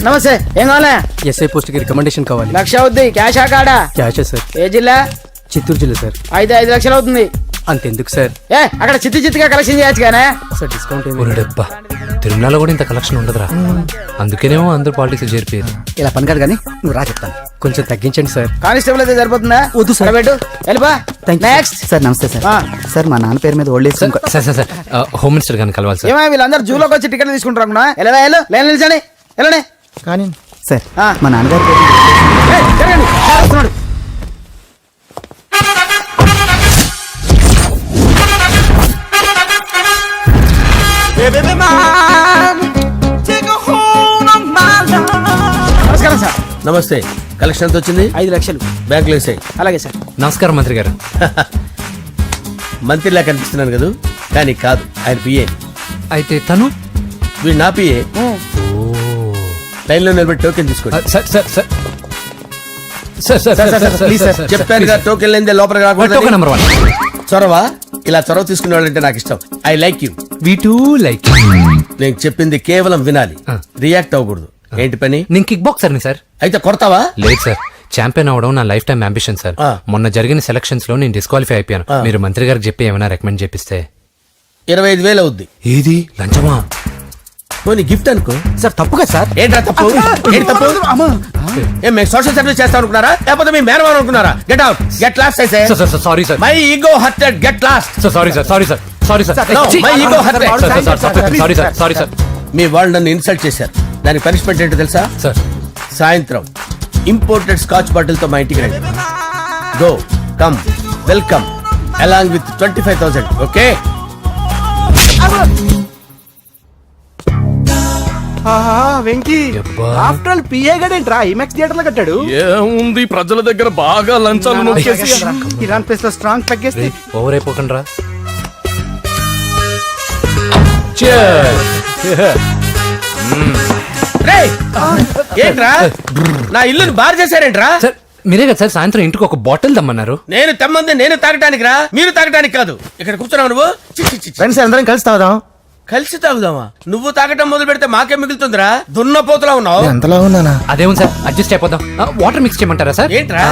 నమస్తే. ఏం కావాలా? ఎస్ఐ పోస్ట్ కి రికమెండేషన్ కావాలి. 1,00,000 అవుద్ది. క్యాషా కాడా? క్యాషే సార్. ఏ జిల్లా? చిత్తూరు జిల్లా సార్. అయితే 5 లక్షలు అవుతుంది. అంతెందుకు సార్? అక్కడ చిత్తుగా కలెక్షన్ చేయొచ్చు కానీ సార్ డిస్కౌంట్ డబ్బా తిరుమలలో కూడా ఇంత కలెక్షన్ ఉండదురా. అందుకేనేమో అందరూ పాలిటిక్స్ చేరిపోయారు. ఇలా పని కాదు కానీ నువ్వు రా చెప్తాను. కొంచెం తగ్గించండి సార్. కానిస్టేబుల్ అయితే సరిపోతుందా? వద్దు సార్. పెట్టు వెళ్ళిపా. Next sir. నమస్తే సార్. సార్ మా నాన్న పేరు మీద old age sir sir sir home minister గారిని కలవాలి సార్. ఏమో వీళ్ళందరూ జూలోకి వచ్చి టికెట్ తీసుకుంటారు అనుకున్నా. లైన్ నిలిచండి. వెళ్ళండి కానీ సార్ మా నాన్నగారి పేరు వస్తున్నాడు. నమస్కారం సార్. నమస్తే. కలెక్షన్ ఎంత వచ్చింది? 5 లక్షలు. బ్యాంకులో వేసాయి. అలాగే సార్. నమస్కారం మంత్రి గారు. మంత్రిలా కనిపిస్తున్నాను కదా, కానీ కాదు, ఆయన పిఏ. అయితే తను వీడు నా పిఏ. లైన్లో నిలబెట్టి టోకెన్ తీసుకోండి. సార్ సార్ సార్ చెప్పాను కదా, టోకెన్ లేదే లోపలికి రాకూడదు. నెంబర్ 1 చొరవ. ఇలా చొరవ తీసుకునే వాళ్ళంటే నాకు ఇష్టం. I like you. We two like. నేను చెప్పింది కేవలం వినాలి, రియాక్ట్ అవ్వకూడదు. ఏంటి పని? నేను కిక్ బాక్సర్ని సార్. అయితే కొడతావా? లేదు సార్, ఛాంపియన్ అవడం నా లైఫ్ టైం అంబిషన్ సార్. మొన్న జరిగిన సెలక్షన్స్ లో నేను డిస్క్వాలిఫై అయిపోయాను. మీరు మంత్రి గారికి చెప్పి ఏమైనా రికమెండ్ చేపిస్తే. 25,000 అవుద్ది. ఏది లంచమా? పోనీ గిఫ్ట్ అనుకో. సార్. తప్పుగా సార్. ఏంట్రా తప్పు? ఏంటి తప్పు? ఏం మేము సోషల్ సర్వీస్ చేస్తాం అనుకున్నారా, లేకపోతే మీ మేనమాన్ అనుకున్నారా? Get out, get lost. అయితే sorry sir. My ego hurted, get lost. Sorry sir. Sorry sir. Sorry sir. My ego hurted. Sorry sir. Sorry sir. మీ వాళ్ళు నన్ను ఇన్సల్ట్ చేశారు. దానికి పనిష్మెంట్ ఏంటో తెలుసా? సార్ సాయంత్రం ఇంపోర్టెడ్ స్కాచ్ బాటిల్ తో మా ఇంటికి రండి. Go come welcome along with 25,000. Okay? Venky after all PA గడేంట్రా ఇమెక్స్ థియేటర్ లో కట్టాడు. ఏముంది, ప్రజల దగ్గర బాగా లంచాలు నొక్కేసి ఇరాన్ ప్లేస్ లో స్ట్రాంగ్ తగ్గేస్తే ఓవర్ అయిపోకండి రా. ఏంట్రా నా ఇల్లుని బార్ చేశారేంట్రా? సార్ మీరే కదా సార్ సాయంత్రం ఇంటికి ఒక బాటిల్ దమ్మన్నారు. నేను తెమ్మంది నేను తాగటానికి రా, మీరు తాగటానికి కాదు. ఇక్కడ కూర్చున్నావు నువ్వు. ఫ్రెండ్స్ అందరం కలిసి తాగుదాం. కలిసి తాగుదామా? నువ్వు తాగటం మొదలు పెడితే మాకే మిగులుతుందిరా. దున్నపోతులా ఉన్నావు. ఎంతలా ఉన్నానా? అదేమో సార్, అడ్జస్ట్ అయిపోదాం. వాటర్ మిక్స్ చేయమంటారా సార్? ఏంట్రా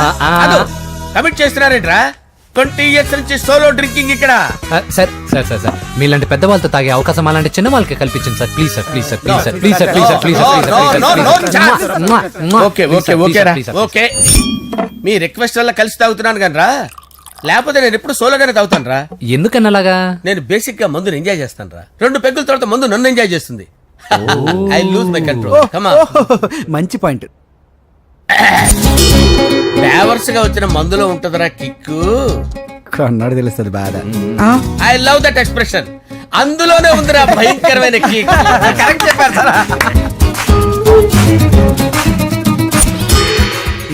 కమిట్ చేస్తున్నారేంట్రా? 20 years నుంచి సోలో డ్రింకింగ్ ఇక్కడ. సార్ సార్ సార్ సార్ మీలాంటి పెద్ద వాళ్ళతో తాగే అవకాశం అలాంటి చిన్న వాళ్ళకి కల్పించండి sir. Please sir. Please sir. Please sir. Please sir. Please sir. Please okay okay okay రా. ఓకే మీ రిక్వెస్ట్ వల్ల కలిసి తాగుతున్నాను కానీ రా, లేకపోతే నేను ఎప్పుడు సోలోగానే తాగుతాను రా. ఎందుకన్నా అలాగా? నేను బేసిక్ గా మందుని ఎంజాయ్ చేస్తాను రా. 2 పెగ్గుల తర్వాత మందు నన్ను ఎంజాయ్ చేస్తుంది. I lose my control. Come on. మంచి పాయింట్. ఫ్లేవర్స్ గా వచ్చిన మందులో ఉంటదరా కిక్కు. కన్నాడు తెలుస్తుంది బాధ. I love that expression. అందులోనే ఉందిరా భయంకరమైన కిక్. కరెక్ట్ చెప్పారు సార్.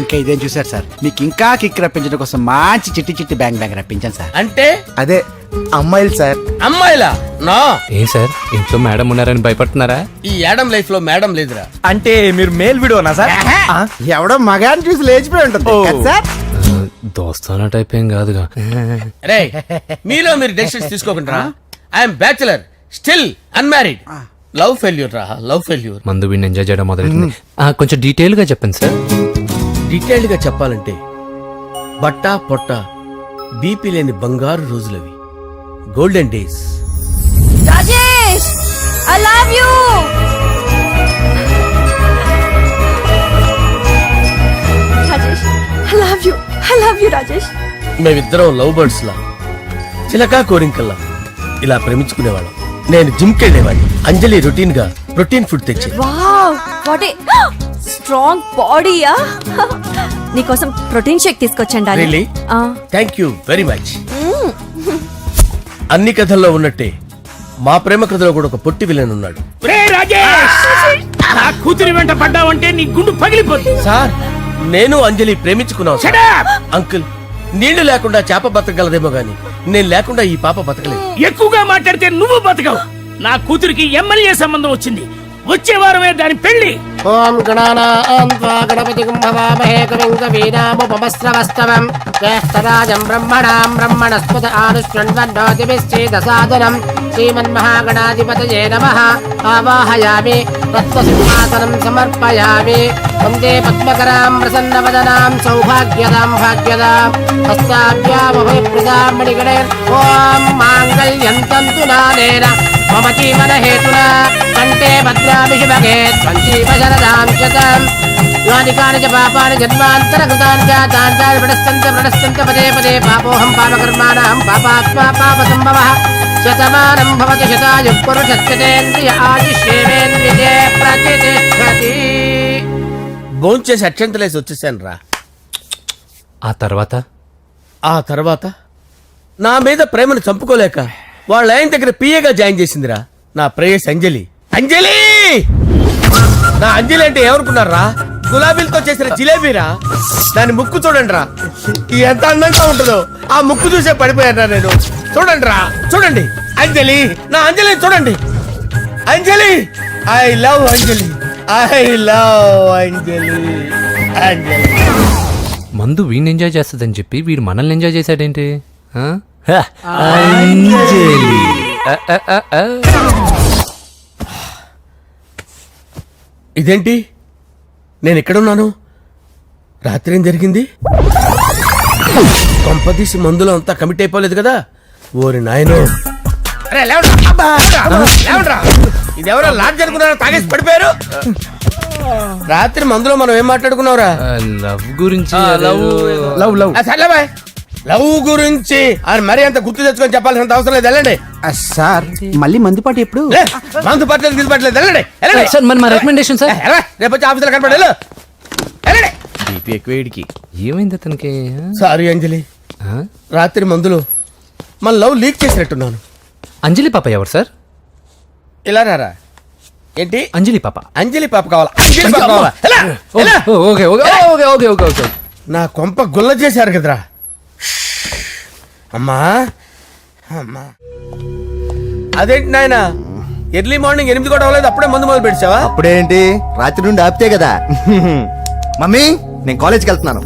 ఇంకా ఇదేం చూసారు సార్, మీకు ఇంకా కిక్ రప్పించడం కోసం మంచి చిట్టి చిట్టి బ్యాంగ్ బ్యాంగ్ రప్పించాను సార్. అంటే అదే అమ్మాయిలు సార్. అమ్మాయిలా? నా ఏం సార్ ఇంట్లో మేడం ఉన్నారని భయపడుతున్నారా? ఈ యాడమ్ లైఫ్ లో మేడం లేదురా. అంటే మీరు మేల్ వీడియోనా సార్? ఎవడో మగాన్ని చూసి లేచిపోయి ఉంటుంది కదా సార్. దోస్తానా టైప్ ఏం కాదుగా. రే మీలో మీరు డెసిషన్స్ తీసుకోకుండా. I'm bachelor, still unmarried. Love failure రా, లవ్ ఫెయిల్యూర్. మందు వీడిని ఎంజాయ్ చేయడం మొదలైంది. కొంచెం డీటెయిల్ గా చెప్పండి సార్. డీటెయిల్డ్ గా చెప్పాలంటే బట్టా పొట్ట బీపీ లేని బంగారు రోజులవి, golden days. Rajesh, I love you. Rajesh, I love you. I love you, Rajesh. మేమిద్దరం లవ్ బర్డ్స్ లా, చిలకా కోరింకల్లా ఇలా ప్రేమించుకునేవాళ్ళం. నేను జిమ్ కెళ్ళేవాడిని. అంజలి రొటీన్ గా ప్రోటీన్ ఫుడ్ తెచ్చి. వావ్, వాట్ ఏ స్ట్రాంగ్ బాడీయా. నీకోసం ప్రోటీన్ షేక్ తీసుకొచ్చండి. Really? Thank you very much. అన్ని కథల్లో ఉన్నట్టే మా ప్రేమ కథలో కూడా ఒక పొట్టి విలన్ ఉన్నాడు. కూతురి వెంట పడ్డావంటే నీ గుండు పగిలిపోతుంది. సార్ నేను అంజలి ప్రేమించుకున్నాను. అంకుల్, నీళ్లు లేకుండా చేప బతకగలదేమో గాని నేను లేకుండా ఈ పాప బతకలేదు. ఎక్కువగా మాట్లాడితే నువ్వు బతకవు. నా కూతురికి ఎమ్మెల్యే సంబంధం వచ్చింది. వచ్చే వారమే దాని పెళ్లి. ఓం గణానాం త్వా గణపతిం భవామహే కవిం కవీనాముపమస్రవస్తవం జ్యేష్ఠరాజం బ్రహ్మణాం బ్రహ్మణస్పద ఆనుష్ణ్వన్నోతిభిశ్చేదసాదనం శ్రీమన్మహాగణాధిపతయే నమః. ఆవాహయామి తత్వసింహాసనం సమర్పయామి. వందే పద్మకరాం ప్రసన్నవదనాం సౌభాగ్యదాం భాగ్యదాం హస్తాభ్యామభయప్రదాం మణిగణే. ఓం మాంగళ్యం తంతు నానేన మమ జీవన హేతునా కంటే భద్రామి శుభగే త్వంజీవ శరదాం శతం. యాని కాని చ పాపాని జన్మాంతరకృతాని చ తాని ప్రణశ్యంత పదే పదే పాపోహం పాపకర్మాణం పాపాత్మా పాపసంభవః. శతమానం భవతి శతాయుః పురుషస్యతేంద్రియ ఆయుష్యేవేంద్రియే ప్రతిష్టతి. భోంచేసి అక్షంతలేసి వచ్చేసాను రా. ఆ తర్వాత ఆ తర్వాత నా మీద ప్రేమను చంపుకోలేక వాళ్ళ ఆయన దగ్గర పిఏగా జాయిన్ చేసిందిరా నా ప్రేయస్ అంజలి. అంజలి నా అంజలి అంటే ఏమనుకున్నారా? గులాబీలతో చేసిన జిలేబీరా. దాని ముక్కు చూడండి రా, ఎంత అందంగా ఉంటుందో. ఆ ముక్కు చూసే పడిపోయారా నేను. చూడండి రా, చూడండి అంజలి, నా అంజలిని చూడండి. Anjali, I love Anjali, I love Anjali. Anjali మందు వీడిని ఎంజాయ్ చేస్తుందని చెప్పి వీడు మనల్ని ఎంజాయ్ చేశాడేంటి? ఆ? ఇదేంటి నేను ఎక్కడున్నాను? రాత్రి ఏం జరిగింది? కొంపదీసి మందులో అంతా కమిట్ అయిపోలేదు కదా? ఓరి నాయనో, ఇదెవరో లాడ్జ్ అనుకున్నారా? తాగేసి పడిపోయారు. రాత్రి మందులో మనం ఏం మాట్లాడుకున్నావురా? లవ్ గురించి లవ్ లవ్ సర్లే బాయ్, లవ్ గురించి అని మరీ అంత గుర్తు తెచ్చుకొని చెప్పాల్సినంత అవసరం లేదు. వెళ్ళండి. సార్ మళ్ళీ మందుపాటి ఎప్పుడు? లే, మందు పట్టలేదు గిల్లు పట్టలేదు. వెళ్ళండి, వెళ్ళండి. సార్ మన రికమెండేషన్ సార్. రేపు వచ్చి ఆఫీసులో కనపడి వెళ్ళు. వెళ్ళండి. బీపీ ఎక్కువేడికి. ఏమైంది అతనికి? సారీ అంజలి, ఆ? రాత్రి మందులో మన లవ్ లీక్ చేసినట్టున్నాను. అంజలి పాప ఎవరు సార్? ఇలా రారా. ఏంటి? అంజలి పాప. అంజలి పాప కావాలా? అంజలి పాప కావాలా? ఎలా? ఎలా? Okay okay okay okay okay okay. నా కొంప గుల్ల చేశారు కదరా. అమ్మా అమ్మా, అదేంటి నాయన ఎర్లీ మార్నింగ్ 8 కూడా అవ్వలేదు, అప్పుడే మందు మొదలు పెడిచావా? అప్పుడేంటి, రాత్రి నుండి ఆపితే కదా. మమ్మీ, నేను కాలేజ్కి వెళ్తున్నాను.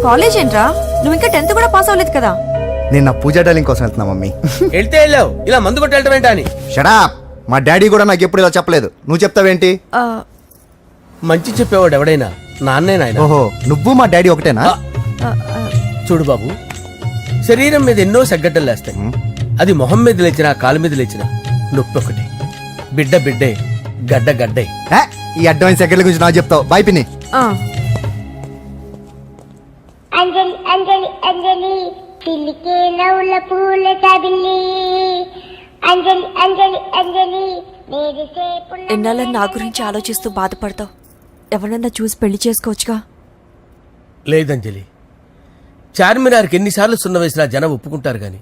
కాలేజ్ ఏంట్రా? నువ్వు ఇంకా 10th కూడా పాస్ అవ్వలేదు కదా. నేను నా పూజా డాలింగ్ కోసం వెళ్తున్నా మమ్మీ. వెళ్తే వెళ్ళావు, ఇలా మందు కొట్టి వెళ్ళటం ఏంటా అని. షడా, మా డాడీ కూడా నాకు ఎప్పుడు ఇలా చెప్పలేదు. నువ్వు చెప్తావేంటి? ఆ, మంచి చెప్పేవాడు ఎవడైనా నాన్నే నాయన. ఓహో, నువ్వు మా డాడీ ఒకటేనా? ఆ, ఆ, చూడు బాబు, శరీరం మీద ఎన్నో సగ్గడ్డలు లేస్తాయి. అది మొహం మీద లేచినా కాలు మీద లేచినా నొప్పి ఒకటే. బిడ్డ బిడ్డే, గడ్డ గడ్డే. ఏ, ఈ అడ్వాన్స్ సెకండ్ల గురించి నాకు చెప్తావు. బాయ్ పిన్ని. ఆ. అంజలి అంజలి అంజలి పిల్లికే నవ్వుల పూల చబిల్లి. అంజలి అంజలి అంజలి ఎన్నాళ్ళని నా గురించి ఆలోచిస్తూ బాధపడతావు? ఎవరన్నా చూసి పెళ్లి చేసుకోవచ్చుగా. లేదంజలి, చార్మినార్కి ఎన్నిసార్లు సున్న వేసినా జనం ఒప్పుకుంటారు గాని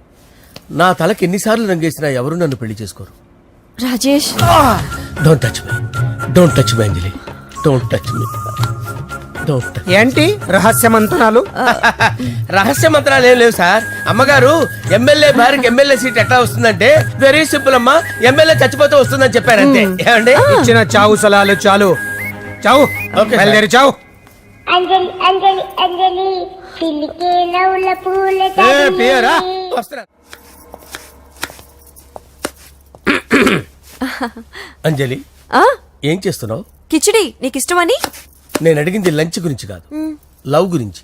నా తలకి ఎన్నిసార్లు రంగేసినా ఎవరు నన్ను పెళ్లి చేసుకోరు. Rajesh, don't touch me, don't touch me Anjali, don't touch me, don't touch. ఏంటి రహస్య మంత్రాలు? రహస్య మంత్రాలు ఏం లేవు సార్. అమ్మగారు ఎమ్మెల్యే భార్యకి ఎమ్మెల్యే సీట్ ఎట్లా వస్తుందంటే వెరీ సింపుల్ అమ్మా, ఎమ్మెల్యే చచ్చిపోతే వస్తుందని చెప్పారంతే. ఏమండి? ఇచ్చిన చావు సలాలు చాలు. చావు, ఓకే బయలుదేరి చావు. అంజలి అంజలి అంజలి పిల్లికే నవ్వుల పూల పియరా వస్తున్నా. అంజలి, ఆ? ఏం చేస్తున్నావు? కిచిడి నీకు ఇష్టమని. నేను అడిగింది లంచ్ గురించి కాదు, లవ్ గురించి.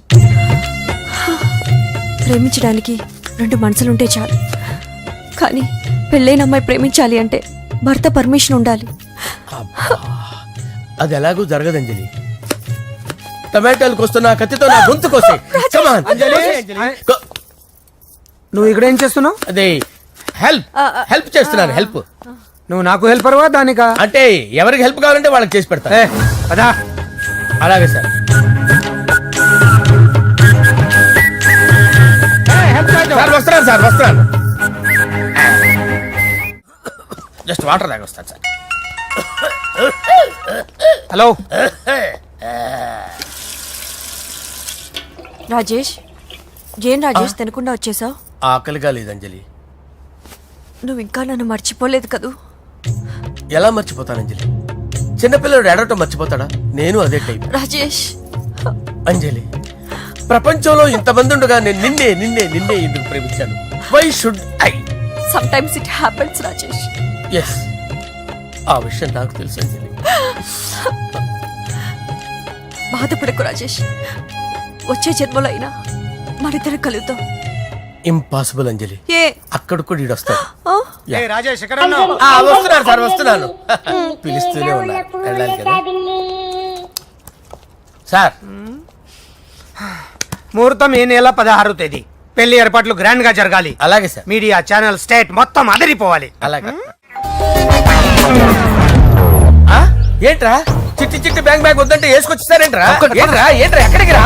ప్రేమించడానికి 2 మనసులుంటే చాలు, కానీ పెళ్ళైన అమ్మాయి ప్రేమించాలి అంటే భర్త పర్మిషన్ ఉండాలి. అది ఎలాగూ జరగదు అంజలి. టమాటాలకు వస్తున్న కత్తితో నా గొంతు కోసే. Come on, అంజలి. నువ్వు ఇక్కడ ఏం చేస్తున్నావు? అదే హెల్ప్ చేస్తున్నాను. హెల్ప్ నువ్వు నాకు హెల్పర్వా దానికా? అంటే ఎవరికి హెల్ప్ కావాలంటే వాళ్ళకి చేసి పెడతా. అదా అలాగే సార్. సార్ వస్తున్నాను, సార్ వస్తున్నాను. జస్ట్ వాటర్ తాగి వస్తాను సార్. హలో రాజేష్, ఏం రాజేష్ తినకుండా వచ్చేసావు? ఆకలిగా లేదు అంజలి. నువ్వు ఇంకా నన్ను మర్చిపోలేదు కదూ? ఎలా మర్చిపోతాను అంజలి? చిన్నపిల్లడు ఏడవటం మర్చిపోతాడా? నేను అదే టైప్. రాజేష్, అంజలి, ప్రపంచంలో ఇంతమంది ఉండగా నేను నిన్నే నిన్నే నిన్నే ఎందుకు ప్రేమించాను? Why should I? Sometimes it happens Rajesh. Yes, ఆ విషయం నాకు తెలుసు అంజలి. బాధపడకు రాజేష్, వచ్చే జన్మలో అయినా మనిద్దరం కలుద్దాం. ఇంపాసిబుల్ అంజలి, ఏ అక్కడ కూడా ఈడొస్తాడు. ఆ? రాజేష్ ఎక్కడ వస్తున్నాను సార్, వస్తున్నాను. పిలుస్తూనే ఉన్నారు, వెళ్ళాలి కదా సార్. ముహూర్తం ఈ నెల 16వ తేదీ. పెళ్లి ఏర్పాట్లు గ్రాండ్ గా జరగాలి. అలాగే సార్, మీడియా ఛానల్ స్టేట్ మొత్తం అదిరిపోవాలి. అలాగే. ఆ? ఏంట్రా చిట్టి చిట్టి బ్యాంక్ బ్యాగ్ వద్దంటే వేసుకొచ్చేసారేంట్రా? ఏంట్రా ఏంట్రా ఎక్కడికి రా?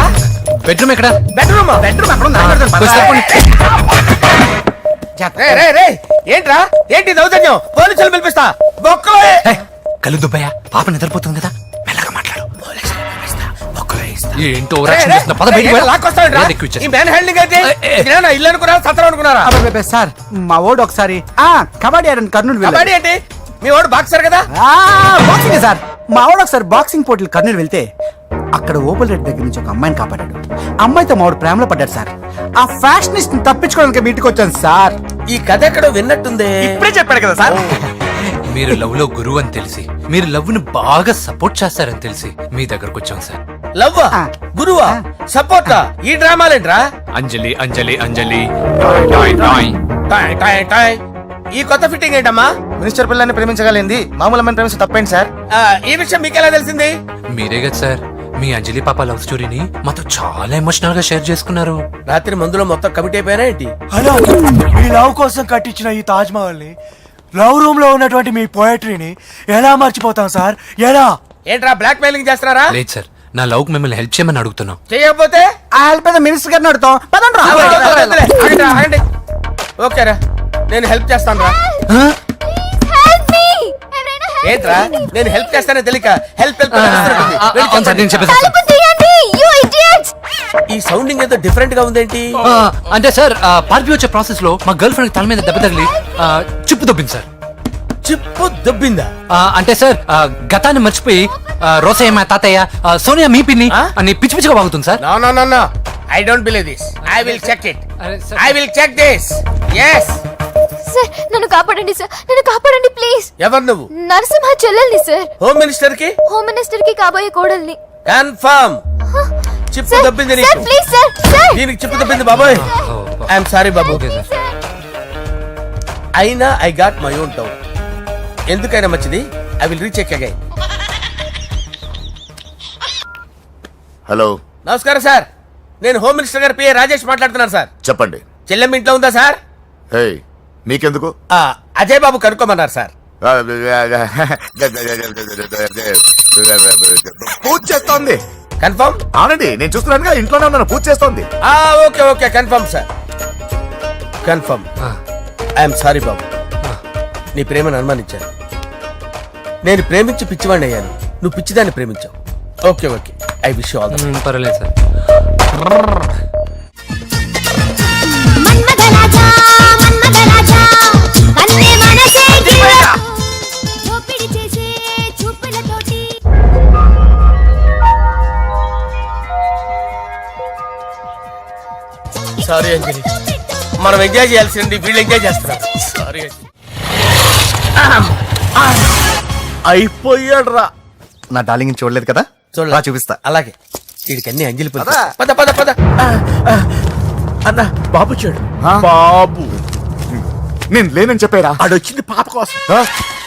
బెడ్రూమ్ ఎక్కడ? బెడ్రూమ్ బెడ్రూమ్ అక్కడ ఉంది. ఏంట్రా ఏంటి దౌర్జన్యం? పోలీసులు పిలిపిస్తా. బొక్కలో కళ్ళు దుబ్బయ్యా, పాప నిద్రపోతుంది కదా, మెల్లగా మాట్లాడు. ఏంటో ఓవరాక్షన్ చేస్తున్నా. పద బయటికి వెళ్ళు. ఏది ఎక్కువ ఇచ్చేస్తా. ఈ మ్యాన్ హ్యాండింగ్ అయితే ఇదేనా ఇల్లు అనుకున్నారా, సత్రం అనుకున్నారా? సార్ మా ఓడు ఒకసారి కబడ్డీ ఆడని కర్నూలు కబడ్డీ ఏంటి? మీ వాడు బాక్సర్ కదా? Boxing sir. మా వాడు ఒకసారి బాక్సింగ్ పోటీలు కర్నూలు వెళ్తే అక్కడ ఓపెల్ రెడ్డి దగ్గర నుంచి ఒక అమ్మాయిని కాపాడాడు. అమ్మాయితో మావాడు ప్రేమలో పడ్డాడు సార్. ఆ ఫ్యాషనిస్ట్ తప్పించుకోవడానికి మీటికి వచ్చాను సార్. ఈ కథ ఎక్కడో విన్నట్టుంది. ఇప్పుడే చెప్పాడు కదా సార్. మీరు లవ్ లో గురువు అని తెలిసి, మీరు లవ్ ని బాగా సపోర్ట్ చేస్తారని తెలిసి మీ దగ్గరకు వచ్చాం సార్. లవ్వా, గురువా, సపోర్టా? ఈ డ్రామాలేంట్రా? అంజలి అంజలి అంజలి. టాయ్ టాయ్ టాయ్. ఈ కొత్త ఫిట్టింగ్ ఏంటమ్మా? మినిస్టర్ పిల్లల్ని ప్రేమించగలిగింది మామూలు అమ్మని ప్రేమించి తప్పేంటి సార్? ఈ విషయం మీకెలా తెలిసింది? మీరే కదా సార్ మీ అంజలి పాప లవ్ స్టోరీని మాతో చాలా ఎమోషనల్ గా షేర్ చేసుకున్నారు. రాత్రి మందులో మొత్తం కమిట్ అయిపోయినా ఏంటి? హలో, మీ లవ్ కోసం కట్టించిన ఈ తాజ్ మహల్ ని, లవ్ రూమ్ లో ఉన్నటువంటి మీ పోయట్రీని ఎలా మర్చిపోతాం సార్? ఎలా? ఏంట్రా బ్లాక్ మెయిలింగ్ చేస్తున్నారా? లేదు సార్, నా లవ్ కి మిమ్మల్ని హెల్ప్ చేయమని అడుగుతున్నాం. చేయకపోతే ఆ హెల్ప్ అయితే మినిస్టర్ గారిని అడుగుతాం. పదండి రా. ఆగండి, ఆగండి. ఓకేరా, నేను హెల్ప్ చేస్తాను రా. ఏంట్రా నేను హెల్ప్ చేస్తానని తెలియక హెల్ప్ హెల్ప్ అవును సార్, నేను చెప్పేసి ఈ సౌండింగ్ ఏదో డిఫరెంట్ గా ఉందేంటి? అంటే సార్ పార్టీ వచ్చే ప్రాసెస్ లో మా గర్ల్ ఫ్రెండ్ తల మీద దెబ్బ తగిలి చిప్పు దొబ్బింది సార్. చిప్పు దొబ్బిందా? అంటే సార్ గతాన్ని మర్చిపోయి రోసయ్య మా తాతయ్య, సోనియా మీ పిన్ని అని పిచ్చి పిచ్చిగా వాగుతుంది sir. No no no no, I don't believe this. I will check it. I will check this. yes. Sir నన్ను కాపాడండి సార్, నన్ను కాపాడండి ప్లీజ్. ఎవరు నువ్వు? నరసింహ చెల్లెల్ని సార్. హోమ్ మినిస్టర్ కి? హోమ్ మినిస్టర్ కి కాబోయే కోడల్ని. కన్ఫర్మ్. చిప్పు దొబ్బింది నీకు. Please sir, sir. దీనికి చిప్పు దొబ్బింది బాబోయ్. ఐఎమ్ సారీ బాబు. అయినా I got my own doubt. ఎందుకైనా మంచిది, I will recheck again. Hello, నమస్కారం సార్, నేను హోమ్ మినిస్టర్ గారు పిఏ రాజేష్ మాట్లాడుతున్నాను సార్. చెప్పండి. చెల్లెమ్మ ఇంట్లో ఉందా సార్? హే, మీకెందుకు? అజయ్ బాబు కనుక్కోమన్నారు సార్. పూజ చేస్తోంది. కన్ఫర్మ్? అవునండి, నేను చూస్తున్నానుగా, ఇంట్లోనే ఉన్నాను, పూజ చేస్తోంది. Okay okay, confirm sir, confirm. I'm sorry బాబు, నీ ప్రేమను అనుమానించాను. నేను ప్రేమించి పిచ్చివాడిని అయ్యాను, నువ్వు పిచ్చిదాన్ని ప్రేమించావు. Okay okay, I wish you all the best. పర్వాలేదు సార్. సారీ అంజలి, మనం ఎంజాయ్ చేయాల్సింది వీళ్ళు ఎంజాయ్ చేస్తున్నారు. సారీ అంజలి. అయిపోయాడు రా. నా డార్లింగ్ చూడలేదు కదా, చూడరా చూపిస్తా. అలాగే, వీడికి అన్ని అంజలి పద పద పద పద. అన్న బాబు చూడు. బాబు నేను లేనని చెప్పారా? ఆడొచ్చింది పాప కోసం.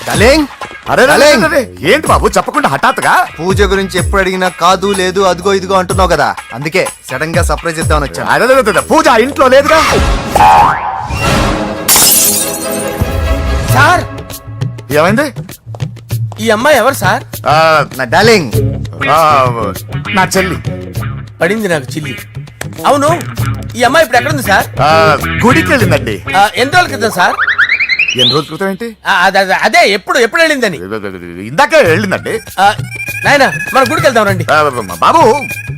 డార్లింగ్, అరే డార్లింగ్, ఏంటి బాబు చెప్పకుండా హఠాత్తుగా? పూజ గురించి ఎప్పుడు అడిగినా కాదు లేదు అదిగో ఇదిగో అంటున్నావు కదా, అందుకే సడన్ గా సర్ప్రైజ్ ఇద్దామని వచ్చాను. అరే పూజ ఇంట్లో లేదుగా. సార్ ఏమైంది? ఈ అమ్మాయి ఎవరు సార్? నా డార్లింగ్, నా చెల్లి. పడింది నాకు చిల్లి. అవును, ఈ అమ్మాయి ఇప్పుడు ఎక్కడ ఉంది సార్? గుడికి వెళ్ళిందండి. ఎన్ని రోజుల క్రితం సార్? ఎన్ని రోజుల క్రితం ఏంటి? అదే ఎప్పుడు ఎప్పుడు వెళ్ళిందని. ఇందాకే వెళ్ళిందండి. నాయనా మన గుడికి వెళ్దాం రండి. బాబు,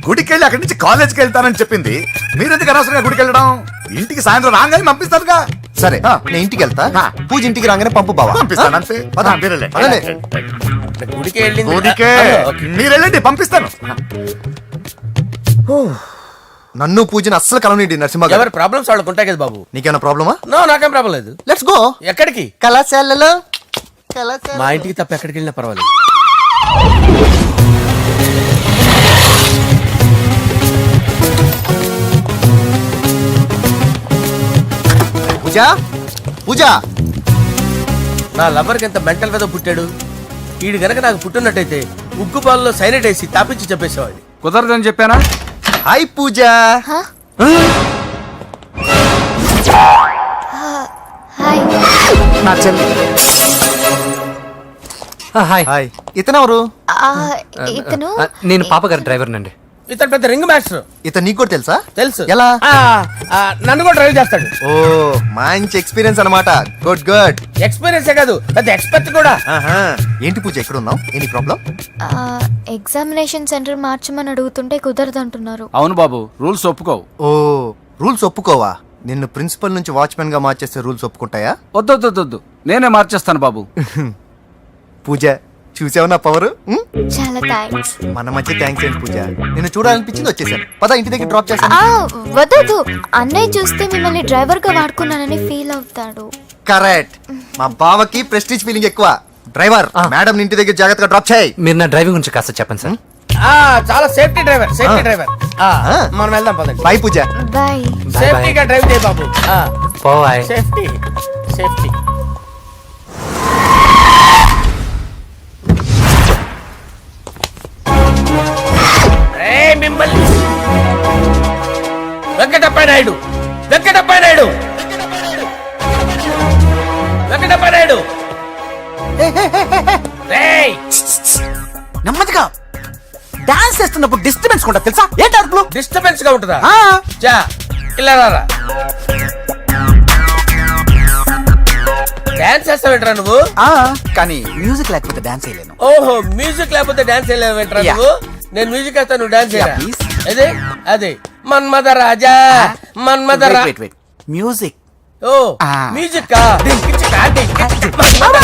గుడికి వెళ్ళి అక్కడి నుంచి కాలేజ్కి వెళ్తానని చెప్పింది. మీరెందుకు అనవసరంగా గుడికి వెళ్ళడం? ఇంటికి సాయంత్రం రాగానే పంపిస్తారుగా. సరే నేను ఇంటికి వెళ్తా పూజ ఇంటికి రాగానే పంపు బావా పంపిస్తాను అంతే పద. మీరెళ్ళండి. పదండి. గుడికి వెళ్ళింది గుడికే మీరు వెళ్ళండి పంపిస్తాను నన్ను పూజని అస్సలు కలవనిండి నరసింహ గారు. ఎవరి ప్రాబ్లమ్స్ వాళ్ళకు ఉంటాయి కదా బాబు. నీకేమైనా ప్రాబ్లమా? నో, నాకేం ప్రాబ్లం లేదు. Let's go. ఎక్కడికి? కళాశాలలో మా ఇంటికి తప్ప ఎక్కడికి వెళ్ళినా పర్వాలేదు. పూజ పూజ నా లవర్కి ఎంత మెంటల్ మీద పుట్టాడు. వీడు గనక నాకు పుట్టినట్టయితే ఉగ్గు పాలలో సైనట్ వేసి తాపించి చెప్పేసేవాడిని. కుదరదని చెప్పానా? హాయ్ పూజ. హాయ్. నా చెల్లి. హాయ్ హాయ్ ఇతనెవరు? ఇతను నేను పాప గారి డ్రైవర్ నండి. ఇతను పెద్ద రింగ్ మాస్టర్. ఇతను నీకు కూడా తెలుసా? తెలుసు. ఎలా? నన్ను కూడా డ్రైవ్ చేస్తాడు. ఓ మంచి ఎక్స్పీరియన్స్ అన్నమాట. Good good. ఎక్స్పీరియన్సే కాదు, పెద్ద ఎక్స్పర్ట్ కూడా. ఏంటి పూజ ఎక్కడ ఉన్నావు? Any problem? ఎగ్జామినేషన్ సెంటర్ మార్చమని అడుగుతుంటే కుదరదంటున్నారు. అవును బాబు, రూల్స్ ఒప్పుకోవు. ఓ రూల్స్ ఒప్పుకోవా? నిన్ను ప్రిన్సిపల్ నుంచి వాచ్మెన్ గా మార్చేస్తే రూల్స్ ఒప్పుకుంటాయా? వద్దు, నేనే మార్చేస్తాను బాబు. పూజ చూసావు నా పవర్? చాలా థ్యాంక్స్. మన మధ్య థ్యాంక్స్ ఏంటి పూజ, నిన్ను చూడాలనిపించింది వచ్చేసాను. పద ఇంటి దగ్గర డ్రాప్ చేస్తాను. వద్దు, అన్నయ్య చూస్తే మిమ్మల్ని డ్రైవర్ గా వాడుకున్నానని ఫీల్ అవుతాడు. కరెక్ట్. మా బావకి ప్రెస్టీజ్ ఫీలింగ్ ఎక్కువ. డ్రైవర్ మేడం ఇంటి దగ్గర జాగ్రత్తగా డ్రాప్ చేయి. మీరు నా డ్రైవింగ్ గురించి కాస్త చెప్పండి సార్. చాలా సేఫ్టీ డ్రైవర్. మనం వెళ్దాం పదండి. బై పూజ. బాయ్. సేఫ్టీగా డ్రైవ్ చేయి బాబు. బాయ్. Safety safety. మిమ్మల్ని వెంకటప్ప నాయుడు రేయ్, నెమ్మదిగా డాన్స్ చేస్తున్నప్పుడు డిస్టర్బెన్స్ కూడా తెలుసా? ఏంటి అరుపులు? డిస్టర్బెన్స్ గా ఉంటుందా? ఆ, చా ఇలా రారా. డాన్స్ చేస్తావేంట్రా నువ్వు? ఆ, కానీ మ్యూజిక్ లేకపోతే డాన్స్ చేయలేను. ఓహో, మ్యూజిక్ లేకపోతే డాన్స్ చేయలేవేంట్రా Yeah. నువ్వు? నేను మ్యూజిక్ వేస్తా, నువ్వు డాన్స్ చేయరా? Yeah, please. అదే మన్మద రాజా మన్మద రా. Wait music. ఓ Ah. మ్యూజిక్ కా మన్మద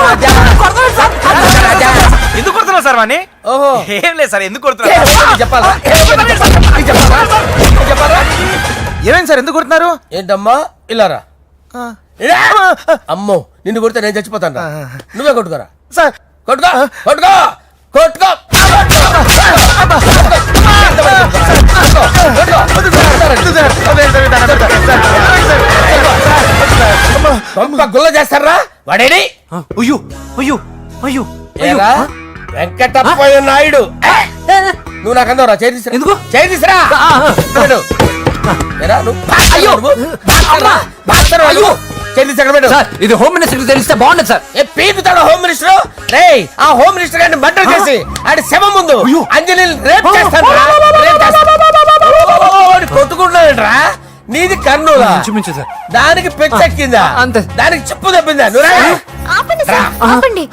రాజా. ఎందుకు కొడుతున్నావు సార్ వాణ్ణి? ఓహో ఏం లేదు సార్, ఎందుకు ఏ, కొడుతున్నారు? నీకు చెప్పాలా? నీకు చెప్పాలా? ఏమైంది సార్, ఎందుకు కొడుతున్నారు? ఏంటమ్మా ఇలా రా. ఇలా. అమ్మో నిన్ను కొడితే నేను చచ్చిపోతాను రా. నువ్వే కొట్టుకోరా. సార్ కొట్టుకో కొట్టుకో కొట్టుకో. గుల్ల చేస్తారా వాడేడి? అయ్యో అయ్యో అయ్యో ఏరా, వెంకటప్పయ్య నాయుడు. నువ్వు నాకు అందరా చేతిసిరా. ఎందుకు? చేతిసిరా. సార్ ఇది హోమ్ మినిస్టర్ తెలిస్తే బాగుండదు సార్. పీకుతాడు హోమ్ మినిస్టర్. రే ఆ హోమ్ మినిస్టర్ గారిని మర్డర్ చేసి ఆడి శవం ముందు అంజలి రేప్ చేస్తాను. కొట్టుకుంటాడంట్రా. నీది కర్నూలా? ఇంచుమించు సార్. దానికి పెచ్చెక్కిందా? అంతే. దానికి చెప్పు తప్పిందా? నువ్వు రా. ఆపండి సార్, ఆపండి.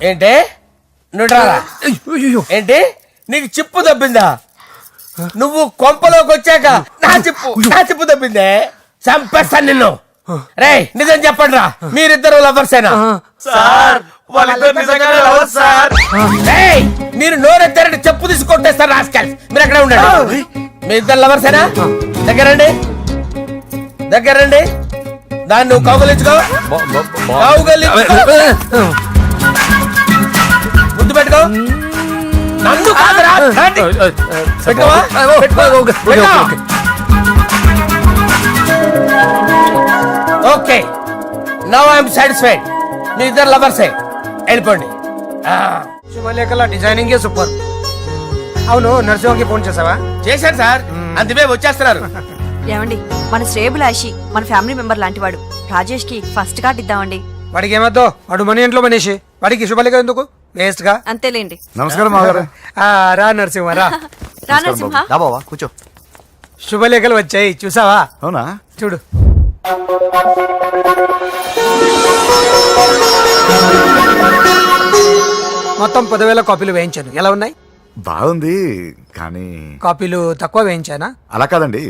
ఏంటి నువ్వు రారా? ఏంటి నీకు చిప్పు తప్పిందా? నువ్వు కొంపలోకి వచ్చాక నా చిప్పు తప్పిందే. చంపేస్తాను నిన్ను. రే నిజం చెప్పండి రా, మీరిద్దరు లవర్సేనా? సార్ వాళ్ళిద్దరు నిజంగానే లవర్స్ సార్. రేయ్, మీరు నోరెత్తారంటే చెప్పు తీసి కొట్టేస్తారు రాస్కల్స్. మీరు ఎక్కడ ఉండండి. మీ ఇద్దరు లవర్సేనా? దగ్గరండి దగ్గరండి. దాన్ని నువ్వు కౌగలించుకో. ముద్దు పెట్టుకో. నన్ను కాదురా. పెట్టుకోవా? Okay now I'm satisfied. మీ ఇద్దరు లవర్సే, వెళ్ళిపోండి. శుభలేఖల డిజైనింగ్ సూపర్. అవును, నరసింహకి ఫోన్ చేసావా? చేశాను సార్, అందుకే వచ్చేస్తున్నారు. ఏమండి, మన శ్రేయబులాషి మన ఫ్యామిలీ మెంబర్ లాంటి వాడు. రాజేష్ కి ఫస్ట్ కార్డ్ ఇద్దామండి. వాడికి ఏమద్దో, వాడు మన ఇంట్లో మనిషి. వాడికి శుభలేఖ ఎందుకు? వేస్ట్ గా. అంతేలేండి. నమస్కారం మాగారు. రా నరసింహ రా. రా నరసింహ. రా బావా కూర్చో. శుభలేఖలు వచ్చాయి చూసావా? అవునా? చూడు. మొత్తం 10,000 కాపీలు వేయించాను. ఎలా ఉన్నాయి? బాగుంది కానీ కాపీలు తక్కువ వేయించానా? అలా కాదండి,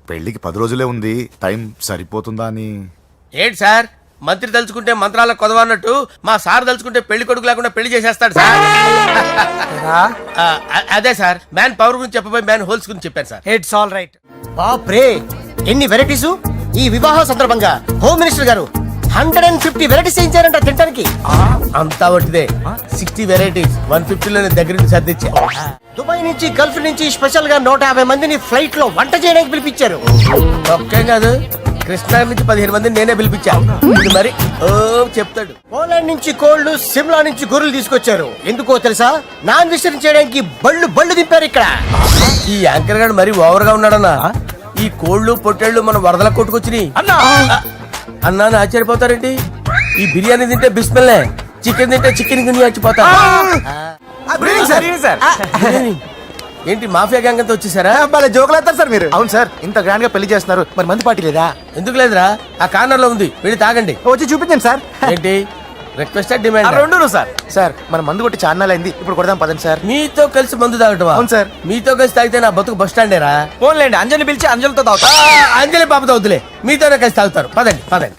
పెళ్లికి 10 రోజులే ఉంది, టైం సరిపోతుందా అని. ఏంటి సార్ మంత్రి తలుచుకుంటే మంత్రాలకు కొదవన్నట్టు మా సార్ తలుచుకుంటే పెళ్లి కొడుకు లేకుండా పెళ్లి చేసేస్తాడు సార్. అదే సార్ మ్యాన్ పవర్ గురించి చెప్పబోయి మ్యాన్ హోల్స్ గురించి చెప్పారు సార్. It's all right. బాప్రే ఎన్ని వెరైటీస్! ఈ వివాహ సందర్భంగా హోమ్ మినిస్టర్ గారు 150 వెరైటీస్ చేయించారంట తినడానికి. అంతా ఒకటిదే 60 వెరైటీస్ 150లోనే దగ్గర నుంచి సర్దిచ్చా. దుబాయ్ నుంచి గల్ఫ్ నుంచి స్పెషల్ గా 150 మందిని ఫ్లైట్ లో వంట చేయడానికి పిలిపించారు. ఒక్కే కాదు కృష్ణా నుంచి 15 మందిని నేనే పిలిపించా. ఇది మరి ఓ చెప్తాడు. పోలాండ్ నుంచి కోళ్లు, సిమ్లా నుంచి గొర్రెలు తీసుకొచ్చారు. ఎందుకో తెలుసా? నాన్ వెజ్ చేయడానికి బళ్ళు దింపారు ఇక్కడ. ఈ యాంకర్ గారు మరి ఓవర్ గా ఉన్నాడన్నా. ఈ కోళ్లు పొట్టేళ్లు మన వరదల కొట్టుకొచ్చినాయి అన్నా ఆశ్చర్యపోతారేంటి? ఈ బిర్యానీ తింటే బిస్మిల్లే, చికెన్ తింటే చికెన్ గిన్నె చచ్చిపోతా. ఏంటి మాఫియా గ్యాంగ్ అంతా వచ్చేసారా? జోకులు వేస్తారు సార్ మీరు. అవును సార్, ఇంత గ్రాండ్ గా పెళ్లి చేస్తున్నారు, మరి మంది పార్టీ లేదా? ఎందుకు లేదురా, ఆ కార్నర్ లో ఉంది, వెళ్ళి తాగండి. వచ్చి చూపించండి సార్. ఏంటి రిక్వెస్ట్ డిమాండ్? రెండు సార్. సార్ మన మందు కొట్టి చాన్నాలు అయింది, ఇప్పుడు కొడదాం పదండి సార్. మీతో కలిసి మందు తాగటమా? అవును సార్. మీతో కలిసి తాగితే నా బతుకు బస్ స్టాండేరా? ఫోన్లేండి, అంజలిని పిలిచి అంజలితో తాగుతా. అంజలి పాపతో వద్దులే, మీతోనే కలిసి తాగుతారు. పదండి పదండి.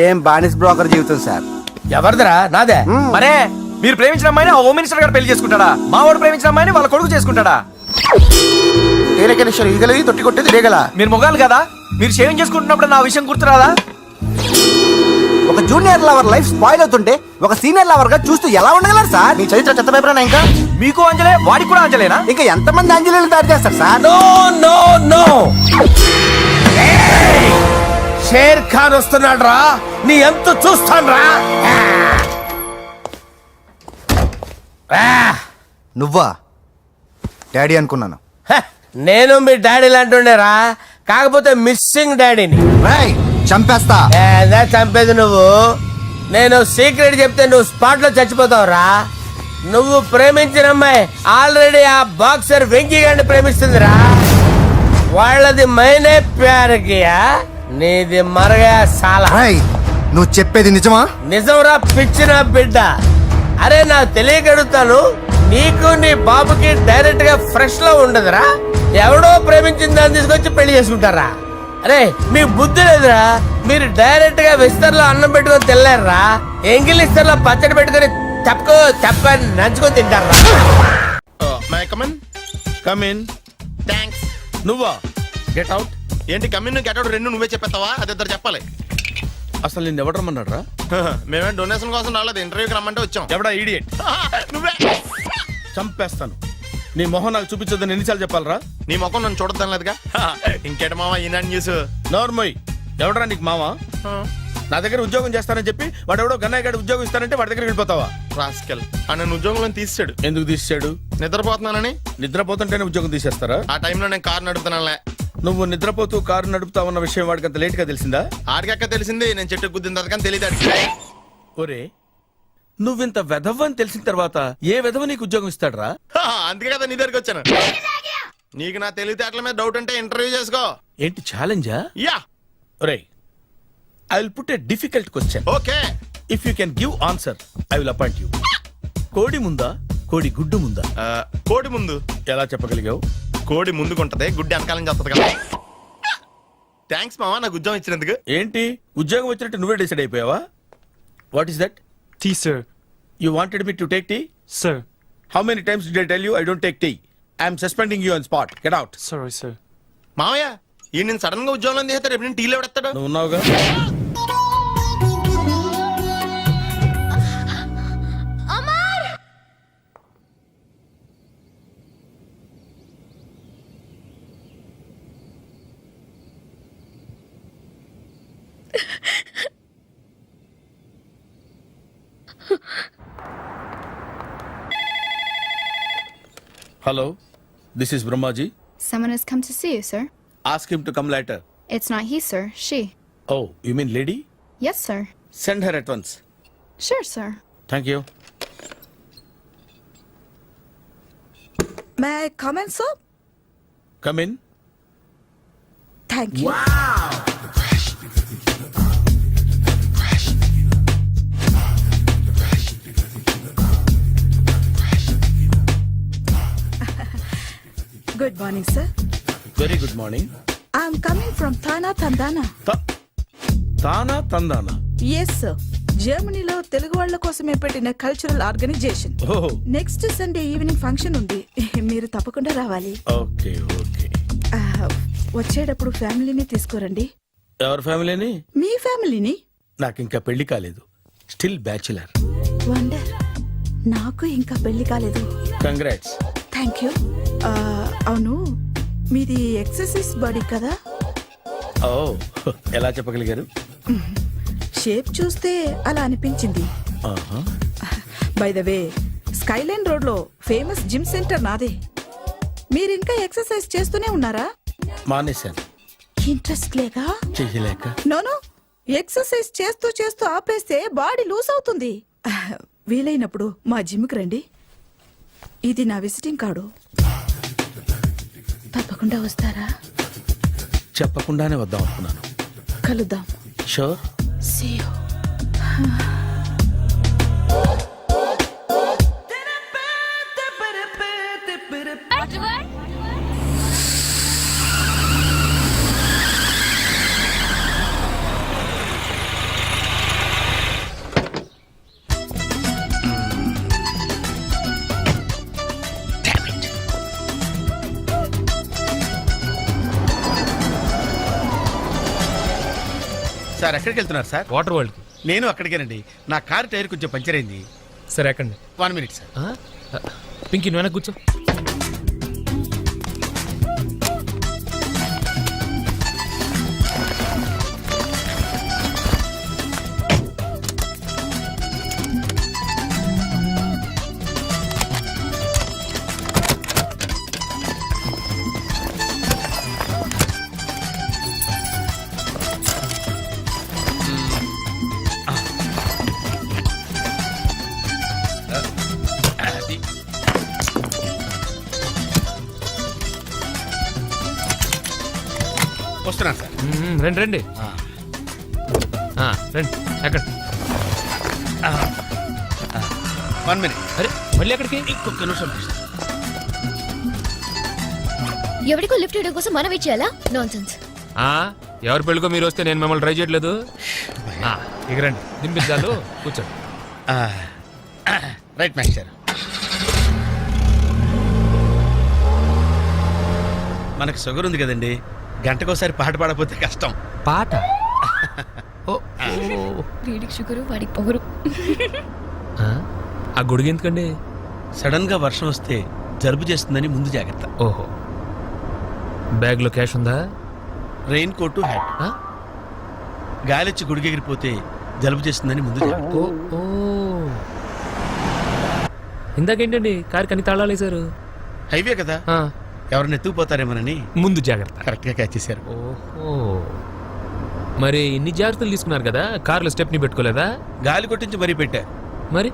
ఏం బానిస్ బ్రోకర్ జీవితం సార్. ఎవరిదిరా? నాదే. మరే మీరు ప్రేమించిన అమ్మాయిని ఆ హోమ్ మినిస్టర్ గారు పెళ్లి చేసుకుంటాడా? మా వాడు ప్రేమించిన అమ్మాయిని వాళ్ళ కొడుకు చేసుకుంటాడా? ఈగలది తొట్టి కొట్టేది రేగల. మీరు మొగాలు కదా, మీరు షేవింగ్ చేసుకుంటున్నప్పుడు నా విషయం గుర్తురాదా? ఒక జూనియర్ లవర్ లైఫ్ స్పాయిల్ అవుతుంటే ఒక సీనియర్ లవర్ గా చూస్తూ ఎలా ఉండగలరు సార్? మీ చరిత్ర చెత్త పేపర్ ఇంకా మీకు అంజలే, వాడికి కూడా అంజలేనా? ఇంకా ఎంతమంది అంజలీలు తయారు చేస్తారు sir? No no no, Sher Khan వస్తున్నాడు రా, నీ ఎంత చూస్తాను రా. నువ్వా డాడీ అనుకున్నాను. నేను మీ డాడీ లాంటి రా, కాకపోతే మిస్సింగ్ డాడీని. చంపేస్తా. చంపేది నువ్వు. నేను సీక్రెట్ చెప్తే నువ్వు స్పాట్ లో చచ్చిపోతావు రా. నువ్వు ప్రేమించిన అమ్మాయి ఆల్రెడీ ఆ బాక్సర్ వెంకీ గారిని ప్రేమిస్తుందిరా. వాళ్ళది మైనే ప్యార్ కియా, నీది మరగా సాలా. నువ్వు చెప్పేది నిజమా? నిజంరా పిచ్చిన బిడ్డ. అరే నాకు తెలియగడుగుతాను, నీకు నీ బాబుకి డైరెక్ట్ గా ఫ్రెష్ లో ఉండదురా. ఎవడో ప్రేమించిన దాన్ని తీసుకొచ్చి పెళ్లి చేసుకుంటారా? అరే మీ బుద్ధి లేదురా. మీరు డైరెక్ట్ గా విస్తర్లో అన్నం పెట్టుకొని తినలేరురా. ఎంగిల్ ఇస్తర్లో పచ్చడి పెట్టుకొని తప్ప నంచుకొని తింటారా? నువ్వా? Get out. ఏంటి కమిన్ గెట్ అవుట్ రెండు నువ్వే చెప్పేస్తావా? అది ఇద్దరు చెప్పాలి. అసలు నేను ఎవరు రమ్మన్నాడు రా? మేమే డొనేషన్ కోసం రాలేదు, ఇంటర్వ్యూకి రమ్మంటే వచ్చాం. ఎవడా ఈడియట్? నువ్వే. చంపేస్తాను. నీ మొహం నాకు చూపించొద్దని ఎన్నిసార్లు చెప్పాలరా? నీ ముఖం నన్ను చూడద్దాం లేదుగా. ఇంకేట మామ ఈనాడు న్యూస్. నోర్మోయ్, ఎవడరా నీకు మామ? నా దగ్గర ఉద్యోగం చేస్తానని చెప్పి వాడు ఎవడో గన్నయ్య గారి ఉద్యోగం ఇస్తానంటే వాడి దగ్గర వెళ్ళిపోతావా? రాస్కెల్ నన్ను ఉద్యోగంలో తీసాడు. ఎందుకు తీసాడు? నిద్రపోతున్నానని. నిద్రపోతుంటేనే ఉద్యోగం తీసేస్తారా? ఆ టైంలో నేను కారు నడుపుతున్నానులే. నువ్వు నిద్రపోతూ కారు నడుపుతా ఉన్న విషయం వాడికి అంత లేట్ గా తెలిసిందా? ఆడికక్క తెలిసింది, నేను చెట్టు గుద్దిన తర్వాత కానీ తెలియదు. ఒరే, నువ్వింత వెధవ్ అని తెలిసిన తర్వాత ఏ వెధవ నీకు ఉద్యోగం ఇస్తాడరా? అందుకే కదా నీ దగ్గరికి వచ్చాను. నీకు నా తెలివితేటల మీద డౌట్ అంటే ఇంటర్వ్యూ చేసుకో. ఏంటి ఛాలెంజా? యా. ఒరే, I will put a difficult question. Okay. If you can give answer I will appoint you. కోడి ముందా, కోడి గుడ్డు ముందా? కోడి ముందు. ఎలా చెప్పగలిగావు? కోడి ముందుకుంటది, గుడ్డి వెనకాలని చెప్తుంది కదా. థ్యాంక్స్ మామా నాకు ఉద్యోగం ఇచ్చినందుకు. ఏంటి ఉద్యోగం వచ్చినట్టు నువ్వే డిసైడ్ అయిపోయావా? What is that? Tea sir. You wanted me to take tea? Sir. How many times did I tell you I don't take tea? I am suspending you on spot. Get out. Sorry, sir. మామయ్య ఈ నేను sudden గా ఉద్యోగంలో తీస్తే రేపు నేను టీలో పెడతాడు. నువ్వు ఉన్నావుగా. Hello, this is Brahmaji. Someone has come to see you, sir. Ask him to come later. It's not he, sir. She. Oh, you mean lady? Yes, sir. Send her at once. Sure, sir. Thank you. May I come in, sir? Come in. Thank you. Good morning, sir. Very good morning. I'm coming from TANA తందానా. తానా తందానా? Yes sir, జర్మనీలో తెలుగు వాళ్ళ కోసమే పెట్టిన cultural organisation. ఓహో, next Sunday evening function ఉంది, మీరు తప్పకుండా రావాలి. Okay okay. వచ్చేటప్పుడు ఫ్యామిలీని తీసుకురండి. ఎవరి ఫ్యామిలీని? మీ ఫ్యామిలీని. నాకు ఇంకా పెళ్లి కాలేదు, స్టిల్ బ్యాచులర్. వండర్, నాకు ఇంకా పెళ్లి కాలేదు. కంగ్రాట్స్. Thank you. అవును, మీది ఎక్సర్సైజ్ బాడీ కదా? ఓ, ఎలా చెప్పగలిగారు? షేప్ చూస్తే అలా అనిపించింది. ఆహా. By the way, Skyline road లో ఫేమస్ జిమ్ సెంటర్ నాదే. మీరు ఇంకా ఎక్సర్సైజ్ చేస్తూనే ఉన్నారా? మానేశాను, ఇంట్రెస్ట్ లేగా? చెయ్యలేక. నోను, ఎక్సర్సైజ్ చేస్తూ చేస్తూ ఆపేస్తే బాడీ లూజ్ అవుతుంది. వీలైనప్పుడు మా జిమ్కి రండి. ఇది నా విజిటింగ్ కార్డు. తప్పకుండా వస్తారా? చెప్పకుండానే వద్దాం అనుకున్నాను. కలుద్దాం. షూర్. See you. సార్ ఎక్కడికి వెళ్తున్నారు సార్? Water world. నేను అక్కడికేనండి. నా కార్ టైర్ కొంచెం పంచర్ అయింది. సరే ఎక్కండి. 1 minute సార్. పింకీ నువ్వు వెనక్కి కూర్చో. వస్తున్నాను సార్. రండి రండి. రండి ఎక్కండి. 1 minute. అరే మళ్ళీ ఎక్కడికి? ఇంకొక నిమిషం. ఎవరికో లిఫ్ట్ ఇవ్వడం కోసం మనం ఇచ్చేయాలా? నాన్సెన్స్. ఎవరి పెళ్ళికో మీరు వస్తే నేను మిమ్మల్ని ట్రై చేయట్లేదు. ఇక రండి, దింపించాలు, కూర్చోండి. Right master. మనకు షుగర్ ఉంది కదండి, గంటకోసారి పాట పాడకపోతే కష్టం. పాట? వీడికి షుగరు, వాడికి పొగరు. ఆ గొడుగు ఎందుకండి? సడన్ గా వర్షం వస్తే జలుబు చేస్తుందని ముందు జాగ్రత్త. ఓహో, బ్యాగ్ లో క్యాష్ ఉందా? Rain coat, hat. గాలిచ్చి గుడిగెగిరిపోతే జలుబు చేస్తుందని ముందు జాగ్రత్త. ఇందాకేంటండి కారు కని తాళాలు వేశారు? హైవే కదా, ఎవరిని ఎత్తుకుపోతారేమోనని ముందు జాగ్రత్త. కరెక్ట్ గా క్యాచ్ చేశారు. ఓహో, మరి ఇన్ని జాగ్రత్తలు తీసుకున్నారు కదా, కారులో స్టెప్ని పెట్టుకోలేదా? గాలి కొట్టించి మరీ పెట్టా. మరి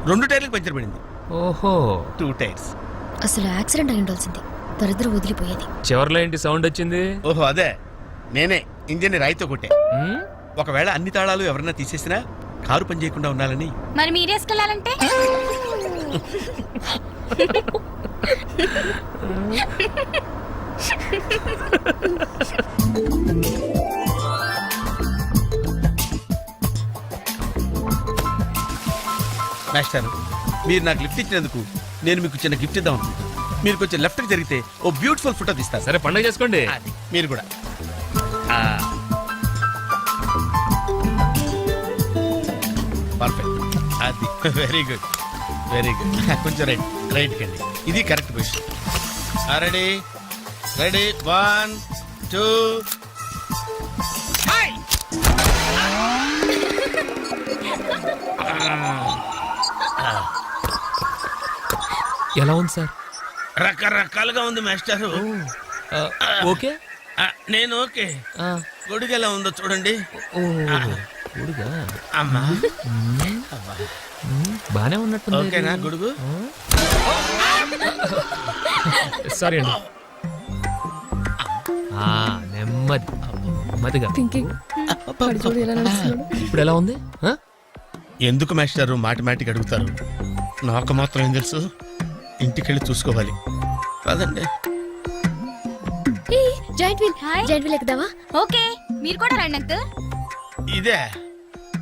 2 టైర్లకు పంచర్ పడింది. ఓహో, 2 టైర్స్. అసలు యాక్సిడెంట్ అయి ఉండాల్సింది, దరిద్రం వదిలిపోయేది. చివర్లో ఏంటి సౌండ్ వచ్చింది? ఓహో అదే, నేనే ఇంజిన్ రాయితో కొట్టే. ఒకవేళ అన్ని తాళాలు ఎవరన్నా తీసేసినా కారు పని చేయకుండా ఉండాలని. మరి మీరేసుకెళ్ళాలంటే? మాస్టర్, మీరు నాకు లిఫ్ట్ ఇచ్చినందుకు నేను మీకు చిన్న గిఫ్ట్ ఇద్దాం అనుకుంటున్నాను. మీరు కొంచెం లెఫ్ట్కి జరిగితే ఓ బ్యూటిఫుల్ ఫోటో తీస్తారు. సరే పండుగ చేసుకోండి. మీరు కూడా. పర్ఫెక్ట్. అది వెరీ గుడ్, వెరీ గుడ్. కొంచెం రైట్కి అండి, ఇది కరెక్ట్ పొజిషన్. Ready ready, 1 2. ఎలా ఉంది సార్? రకరకాలుగా ఉంది మాస్టారు. ఓకే, నేను ఓకే. గొడుగు ఎలా ఉందో చూడండి. అమ్మా బానే ఉన్నట్టు. ఓకేనా గొడుగు? సారీ అండి. నెమ్మది నెమ్మదిగా. ఇప్పుడు ఎలా ఉంది? ఎందుకు మాస్టారు మాటిమాటికి అడుగుతారు? నాకు మాత్రం ఏం తెలుసు, ఇంటికెళ్ళి చూసుకోవాలి. కాదండి. Joint wheel ఎక్కుదావా? ఓకే మీరు కూడా రండి అంకుల్. ఇదే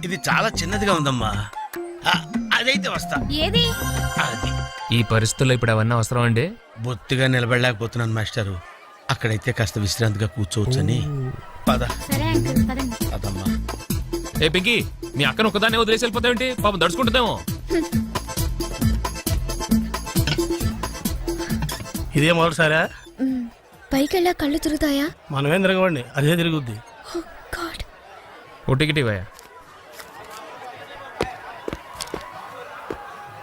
ఇది చాలా చిన్నదిగా ఉందమ్మా. అదైతే వస్తా. ఏది? అది ఈ పరిస్థితుల్లో ఇప్పుడు అవన్నీ అవసరం అండి? బొత్తిగా నిలబడలేకపోతున్నాను మాస్టారు. అక్కడైతే కాస్త విశ్రాంతిగా కూర్చోవచ్చని. పద సరే అంకుల్ పదండి. పదమ్మా. ఏ పింకీ, మీ అక్కను ఒకదాన్ని వదిలేసి వెళ్ళిపోతావేంటి? పాపం దడుచుకుంటుందేమో. ఇదే మొదటిసారా? పైకి వెళ్ళా కళ్ళు తిరుగుతాయా? మనమేం తిరగండి, అదే తిరుగుద్ది. ఓ టికెట్ ఇవ్వయా.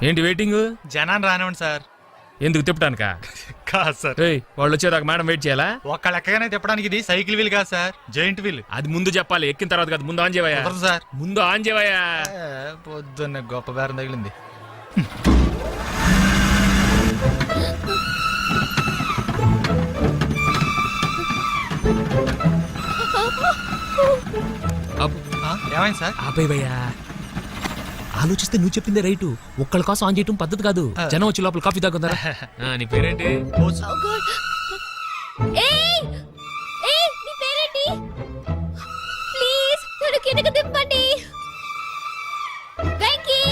ఏంటి వెయిటింగ్? జనాన్ని రానివ్వండి సార్. ఎందుకు తిప్పటానికా? కాదు సార్, వాళ్ళు వచ్చేదాకా మేడం వెయిట్ చేయాలా? ఒక్క లెక్కగానే తిప్పడానికి ఇది సైకిల్ వీల్ కాదు సార్, జాయింట్ వీల్. అది ముందు చెప్పాలి, ఎక్కిన తర్వాత కాదు. ముందు ఆన్ చేయవయ్యా. సార్ ముందు ఆన్ చేయవయ్యా. పొద్దున్న గొప్ప బేరం తగిలింది. ఏమైంది సార్? ఆపేవయ్యా. ఆలోచిస్తే నువ్వు చెప్పిందే రైటు. ఒక్కళ్ళ కోసం ఆన్ చేయటం పద్ధతి కాదు. జనం వచ్చి లోపల కాఫీ తాగుతారా? నీ పేరేంటి? ఏయ్! ఏయ్, నీ పేరేంటి? ప్లీజ్ నన్ను కిందకి దింపండి. వెంకీ!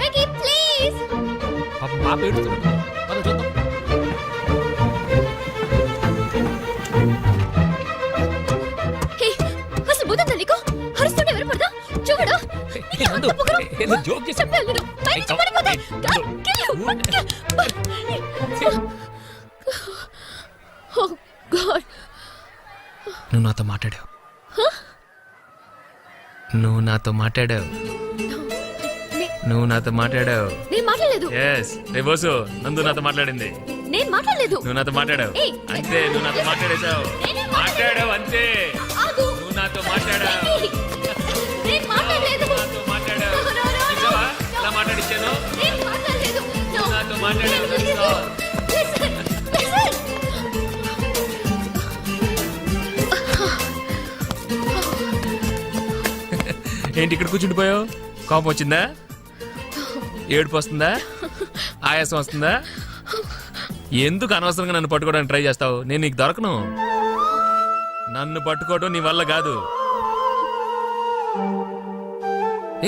వెంకీ ప్లీజ్. పాపం పాప ఏడుస్తుంది. పద చూద్దాం. హే, అసలు బుద్ధుందా నీకు? అరుస్తుంటే ఎవరు పడదా? చూడు. జోక్ చేసి చెప్పాను నేను. పైనుంచి పడిపోతా. Oh God. నువ్వు నాతో మాట్లాడావు. నువ్వు నాతో మాట్లాడావు. నువ్వు నాతో మాట్లాడావు. నేను మాట్లాడలేదు. ఎస్ రే బోసు, నందు నాతో మాట్లాడింది. నేను మాట్లాడలేదు. నువ్వు నాతో మాట్లాడావు. ఏయ్, అంతే, నువ్వు నాతో మాట్లాడేశావు. మాట్లాడావు అంతే. ఆగు. నువ్వు నాతో మాట్లాడావు. నేను మాట్లాడలేదు. నాతో మాట్లాడావు. నిజమా? ఎలా మాట్లాడిచ్చాను? నేను మాట్లాడలేదు. నువ్వు నాతో మాట్లాడావు. Listen, listen. ఏంటి ఇక్కడ కూర్చుండిపోయావు? కోపం వచ్చిందా? ఏడుపు వస్తుందా? ఆయాసం వస్తుందా? ఎందుకు అనవసరంగా నన్ను పట్టుకోవడానికి ట్రై చేస్తావు? నేను నీకు దొరకను. నన్ను పట్టుకోవడం నీ వల్ల కాదు.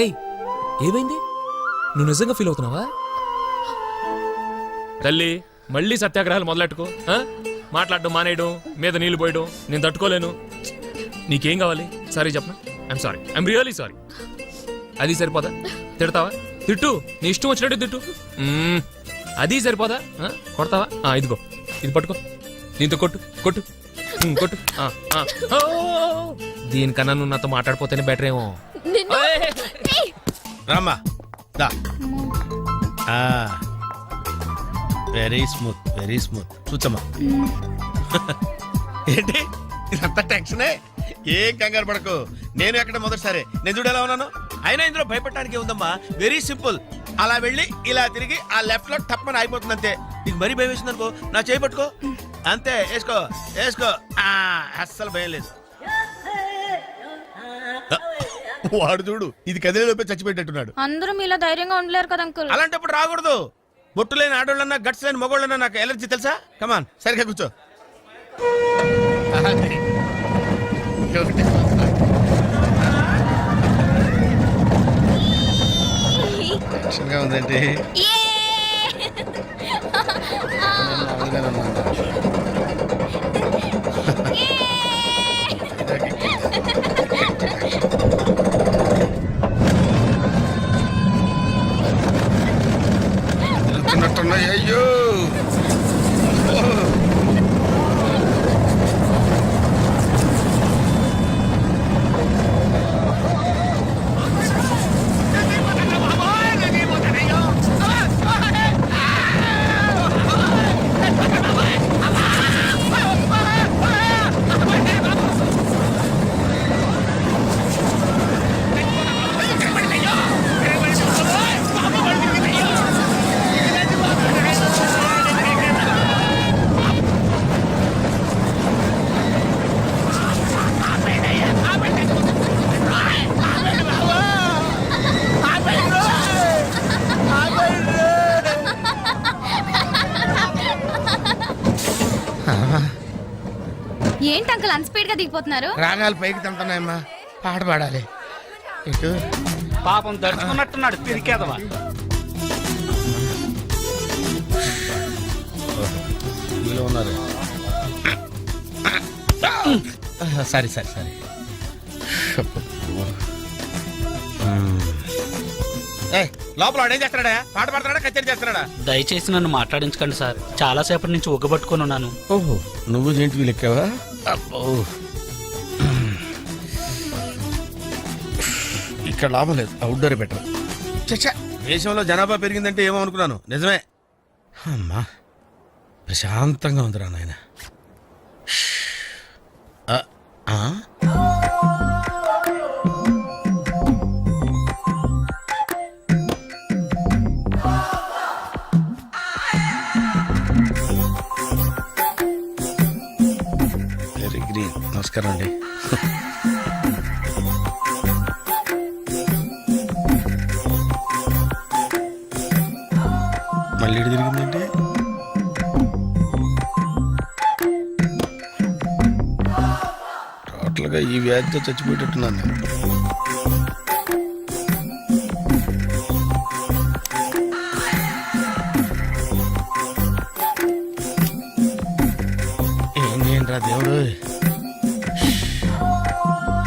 ఏయ్, ఏమైంది? నువ్వు నిజంగా ఫీల్ అవుతున్నావా? తల్లి, మళ్ళీ సత్యాగ్రహాలు మొదలెట్టుకో. మాట్లాడడం మానేయడం, మీద నీళ్లు పోయడం నేను తట్టుకోలేను. నీకేం కావాలి? సారీ చెప్పనా? I'm sorry, I'm really sorry. అది సరిపోదా? తిడతావా? తిట్టు, నీ ఇష్టం వచ్చినట్టు తిట్టు. అది సరిపోదా? కొడతావా? ఇదిగో, ఇది పట్టుకో, దీంతో కొట్టు కొట్టు కొట్టు. దీనికన్నా నువ్వు నాతో మాట్లాడిపోతేనే బెటర్ ఏమో. రామ్మా దా. Very smooth, very smooth. చూచమ్మా. ఏంటి ఇదంతా టెన్షనే? ఏం కంగారు పడకు. నేను ఎక్కడ మొదటిసారి నేను చూడు ఎలా ఉన్నాను. అయినా ఇందులో భయపడటానికి ఉందమ్మా. Very simple. అలా వెళ్ళి ఇలా తిరిగి ఆ లెఫ్ట్ లో టప్పని అయిపోతుంది అంతే. నీకు మరీ భయం వేసింది అనుకో, నా చేయి పట్టుకో అంతే. వేసుకో వేసుకో. అస్సలు భయం లేదు. వాడు చూడు, ఇది కదిలేలోపే చచ్చిపెట్టేట్టున్నాడు. అందరూ మీలా ధైర్యంగా ఉండలేరు కదా అంకుల్. అలాంటప్పుడు రాకూడదు. బొట్టు లేని ఆడోళ్ళన్నా, గట్స్ లేని మగోళ్ళన్నా నాకు ఎలర్జీ తెలుసా? కమాన్, సరిగ్గా కూర్చో. టెన్షన్గా ఉందండి. అయ్యో ఏంటి అంకుల్ అన్స్పీడ్ గా దిగిపోతున్నారు? రాగాలు పైకి తంటున్నాయమ్మా, పాట పాడాలి. ఇటు పాపం దడుచుకున్నట్టున్నాడు పిరికేదవా. మీలో ఉన్నారు. సరే సరే సరే. లోపల వాడు ఏం చేస్తున్నాడా? పాట పాడుతున్నాడా, కచేరీ చేస్తున్నాడా? దయచేసి నన్ను మాట్లాడించకండి సార్, చాలా సేపటి నుంచి ఉగ్గబట్టుకొని ఉన్నాను. ఓహో, నువ్వు జేంటి లెక్కావా? అబ్బో, ఇక్కడ లాభం లేదు, అవుట్డోర్ బెటర్. చచ్చా, దేశంలో జనాభా పెరిగిందంటే ఏమో అనుకున్నాను, నిజమే. అమ్మా, ప్రశాంతంగా ఉందిరా నాయన. Very green. నమస్కారం అండి. మళ్ళీ ఇటు తిరిగిందంటే టోటల్గా ఈ వ్యాధితో చచ్చిపోయేటట్టున్నాను నేను. ఏం చేయండి రా దేవుడు,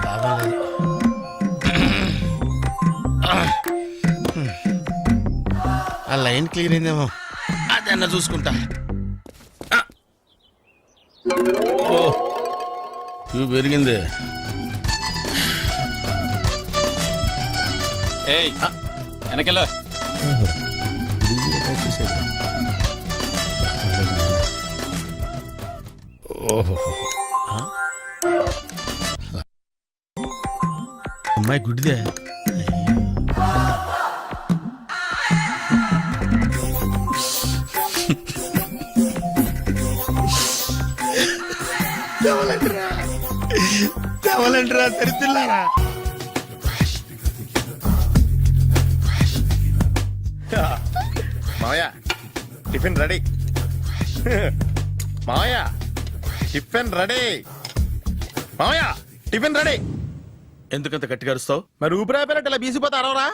బాగాలేదు. ఆ లైన్ క్లియర్ అయిందేమో, అదన్నా చూసుకుంటా. ఓ, ఇవి పెరిగింది. వెనకెళ్ళ ఓహో, అమ్మాయి గుడ్డిదే. తెవలంటరా తెరుతున్నారా? మావయ్య టిఫిన్ రెడీ. మావయ్య టిఫిన్ రెడీ. మావయ్య టిఫిన్ రెడీ. ఎందుకంత గట్టిగా అరుస్తావు? మరి ఊపిరి అయిపోయినట్టు ఇలా బీసిపోతే అరవరా?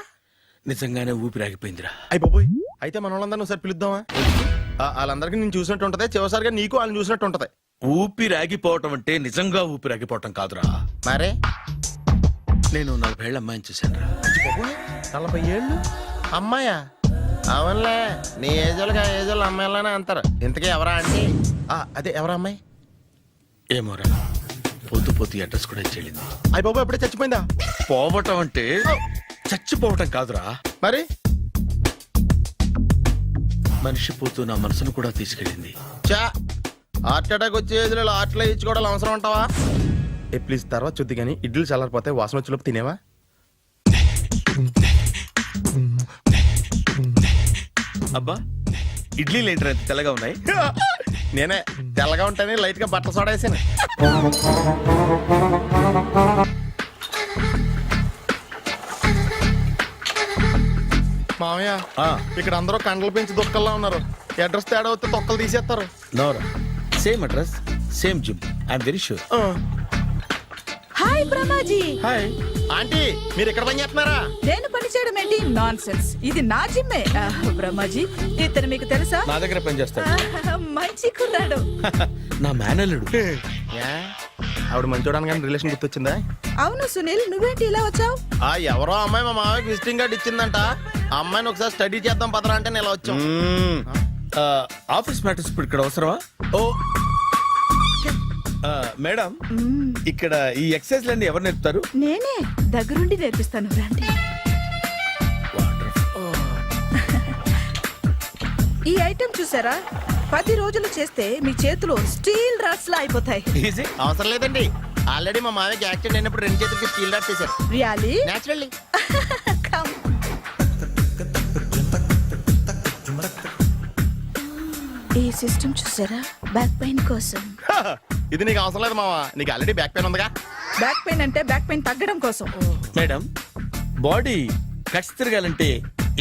నిజంగానే ఊపిరాగిపోయిందిరా. అయిపోయి అయితే మన వాళ్ళందరినీ ఒకసారి పిలుద్దామా? వాళ్ళందరికీ నేను చూసినట్టు ఉంటది, చివరిసారిగా నీకు వాళ్ళని చూసినట్టు ఉంటది. ఊపిరాగిపోవటం అంటే నిజంగా ఊపిరాగిపోవటం కాదురా. మరే నేను 40 ఏళ్ళ అమ్మాయిని చూశాను రా. 40 ఏళ్ళు అమ్మాయా? అవునులే, నీ ఏజోళ్ళకి ఆ ఏజోళ్ళు అమ్మాయిలానే అంటారు. ఇంతకీ ఎవరా అంటే? అదే ఎవరా అమ్మాయి? ఏమోరా, పొద్దు పొద్దు అడ్రస్ కూడా చెల్లింది. అయ్యి బాబు ఎప్పుడే చచ్చిపోయిందా? పోవటం అంటే చచ్చిపోవటం కాదురా, మరి మనిషి పోతూ నా మనసును కూడా తీసుకెళ్ళింది. చా, హార్ట్ అటాక్ వచ్చే ఏజ్లో హార్ట్లో ఇచ్చుకోవడం అవసరం ఉంటావా? ప్లీజ్ తర్వాత చూద్ది కానీ ఇడ్లీ చల్లారిపోతే వాసన వచ్చేలోపు తినేవా? అబ్బా, ఇడ్లీలు ఏంట్రా ఇంత తెల్లగా ఉన్నాయి? నేనే తెల్లగా ఉంటానే లైట్ గా బట్టలు సోడా వేసాను. మామయ్య, ఇక్కడ అందరూ కండలు పెంచి దుక్కల్లా ఉన్నారు. అడ్రస్ తేడా వస్తే తొక్కలు తీసేస్తారు. నోరా, same address, same gym. I'm very sure. Hi Brahmaji. Hi aunty, మీరు ఇక్కడ పని చేస్తున్నారా? నేను పని చేయడం ఏంటి? నాన్ సెన్స్, ఇది నా జిమ్మే. బ్రహ్మాజీ, ఇతను మీకు తెలుసా? నా దగ్గర పని చేస్తాడు. మంచి కుర్రాడు. నా మేనల్లుడు. ఆవిడ మంచోడానికి కానీ రిలేషన్ గుర్తొచ్చిందా? అవును సునీల్, నువ్వేంటి ఇలా వచ్చావు? ఎవరో అమ్మాయి మా మామయ్యకి విజిటింగ్ కార్డు ఇచ్చిందంట. ఆ అమ్మాయిని ఒకసారి స్టడీ చేద్దాం పదరా అంటే నేను ఇలా వచ్చాం. ఆఫీస్ మ్యాటర్స్ ఇప్పుడు ఇక్కడ అవసరమా? ఓ మేడం, ఇక్కడ ఈ ఎక్సర్సైజ్ లన్నీ ఎవరు నేర్పుతారు? నేనే దగ్గరుండి నేర్పిస్తాను, రండి. ఈ ఐటెం చూసారా? 10 రోజులు చేస్తే మీ చేతులు స్టీల్ రాట్స్ లా అయిపోతాయి. అవసరం లేదండి, ఆల్రెడీ మా మామయ్యకి యాక్సిడెంట్ అయినప్పుడు 2 చేతులకి స్టీల్ డాట్ చేశారు. రియల్లీ? నేచురల్లీ. ఈ సిస్టమ్ చూసారా? బ్యాక్ పెయిన్ కోసం. ఇది నీకు అవసరం లేదు మావా, నీకు ఆల్రెడీ బ్యాక్ పెయిన్ ఉందిగా. బ్యాక్ పెయిన్ అంటే బ్యాక్ పెయిన్ తగ్గడం కోసం. మేడం, బాడీ కట్స్ తిరగాలంటే